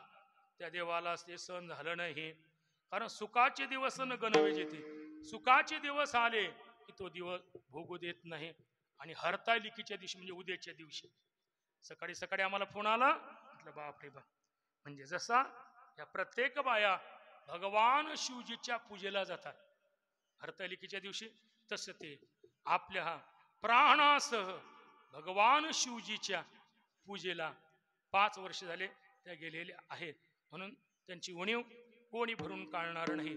त्या देवाला ते सहन झालं नाही. कारण सुखाचे दिवस न गणवे जेथे. सुखाचे दिवस आले की तो दिवस भोगू देत नाही. आणि हरतालिकेच्या दिवशी म्हणजे उद्याच्या दिवशी सकाळी सकाळी आम्हाला फोन आला. म्हटलं बापरे बाप, म्हणजे जसा या प्रत्येक बाया भगवान शिवजीच्या पूजेला जातात हरतालिकेच्या दिवशी, तसं ते आपल्या प्राणासह भगवान शिवजीच्या पूजेला 5 वर्ष झाले त्या गेलेल्या आहेत. म्हणून त्यांची उणीव कोणी भरून काढणार नाही.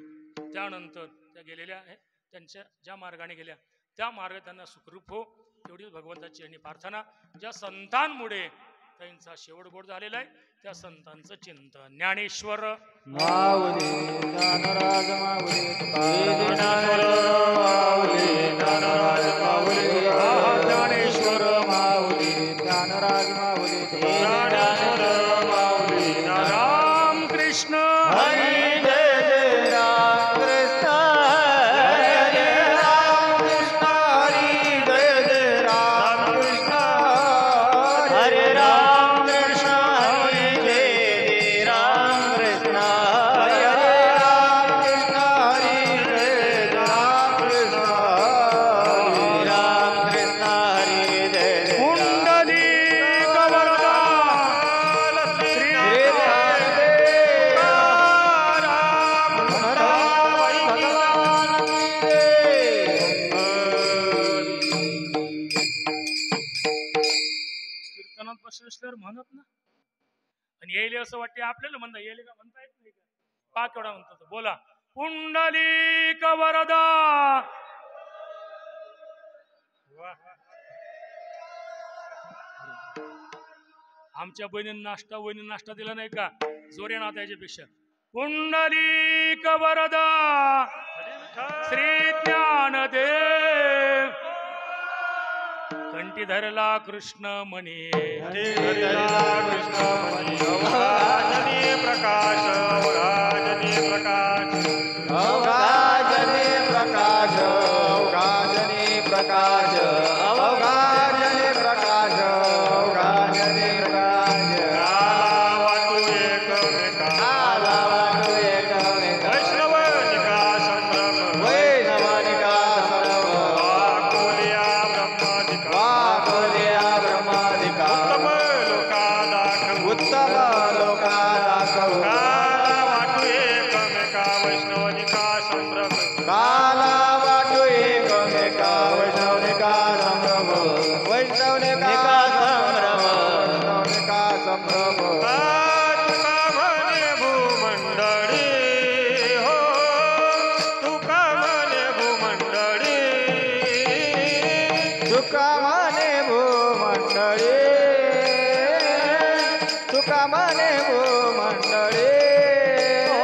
त्यानंतर त्या गेलेल्या आहेत. त्यांच्या ज्या मार्गाने गेल्या त्या मार्ग त्यांना सुखरूप हो एवढी भगवंताची आणि प्रार्थना. ज्या संतांमुळे पाठांचा शेवट गोड झालेला आहे त्या संतांचं चिंतन ज्ञानेश्वर माऊली ज्ञानराज माऊली ज्ञानेश्वर माऊली ज्ञानराज माऊली ज्ञानेश्वर माऊली ज्ञानराज माऊली ज्ञानेश्वर माऊली राम कृष्ण हरी जय जय राम कृष्ण हरी जय राम कृष्ण हरी जय जय राम कृष्ण हरे राम कृष्ण हरी जय जय राम कृष्ण हरे राम कृष्ण हरी जय जय राम कृष्ण हरे राम कृष्ण हरी जय जय कुंडली कवरदा श्री कीर्तनात बसले असल्यावर म्हणत ना आणि येईल असं वाटते आपल्याला म्हणता येईल का म्हणता येत नाही का पा केवढा म्हणतो तो. बोला कुंडली कवरदा आमच्या बहिणींना नाश्ता दिला नाही का जोरे ना त्याच्यापेक्षा कुंडली कवरदा श्री ज्ञानदेव कंठी धरला कृष्ण म्हणे प्रकाश प्रकाश अवघाजने प्रकाश अवघाजने प्रकाश अवघाजने प्रकाश अवघाजने प्रकाश वाटू एकमेका आला वाटू एकमेका वैष्णवनिका संभ्रम वैष्णवनिका सर्व वाकुल्या ब्रह्मादिका वाकुल्या ब्रह्मादिका उत्तम लोका दाखवू उत्तम लोका दाखवू काला वाटू एकमेका वैष्णवनिका संभ्रम काला वाटू एकमेका वैष्णवनिका संभ्रम वैष्णवनिका संभ्रम वैष्णवनिका संभ्रम तुका म्हणे भूमंडळी हो तुका म्हणे भूमंडळी तुका म्हणे भूमंडळी तुका म्हणे भूमंडळी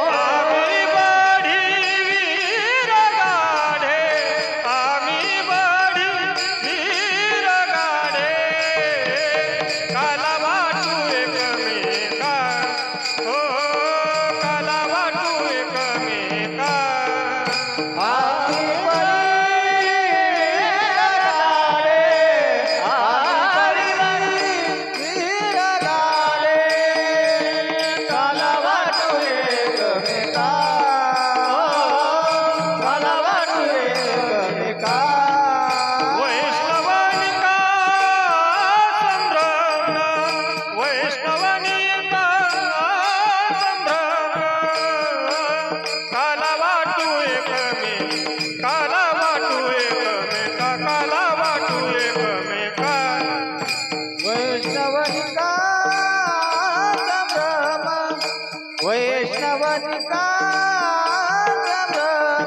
आम्ही बढी वीर गाढे आम्ही बढी वीर गाढे काला वाटू एकमेका हो काला वाटू एकमेका आम्ही बळी गाडे आम्ही बळी वीर गाडे काला वाटू एकमेका काला वाटू एकमेका वैष्णवनिका संभ्रम वैष्णवनिका संभ्रम काला वाटू एकमेका काला वाटू एकमेका काला वाटू एकमेका वैष्णवनिका संभ्रम वैष्णवनिका संभ्रम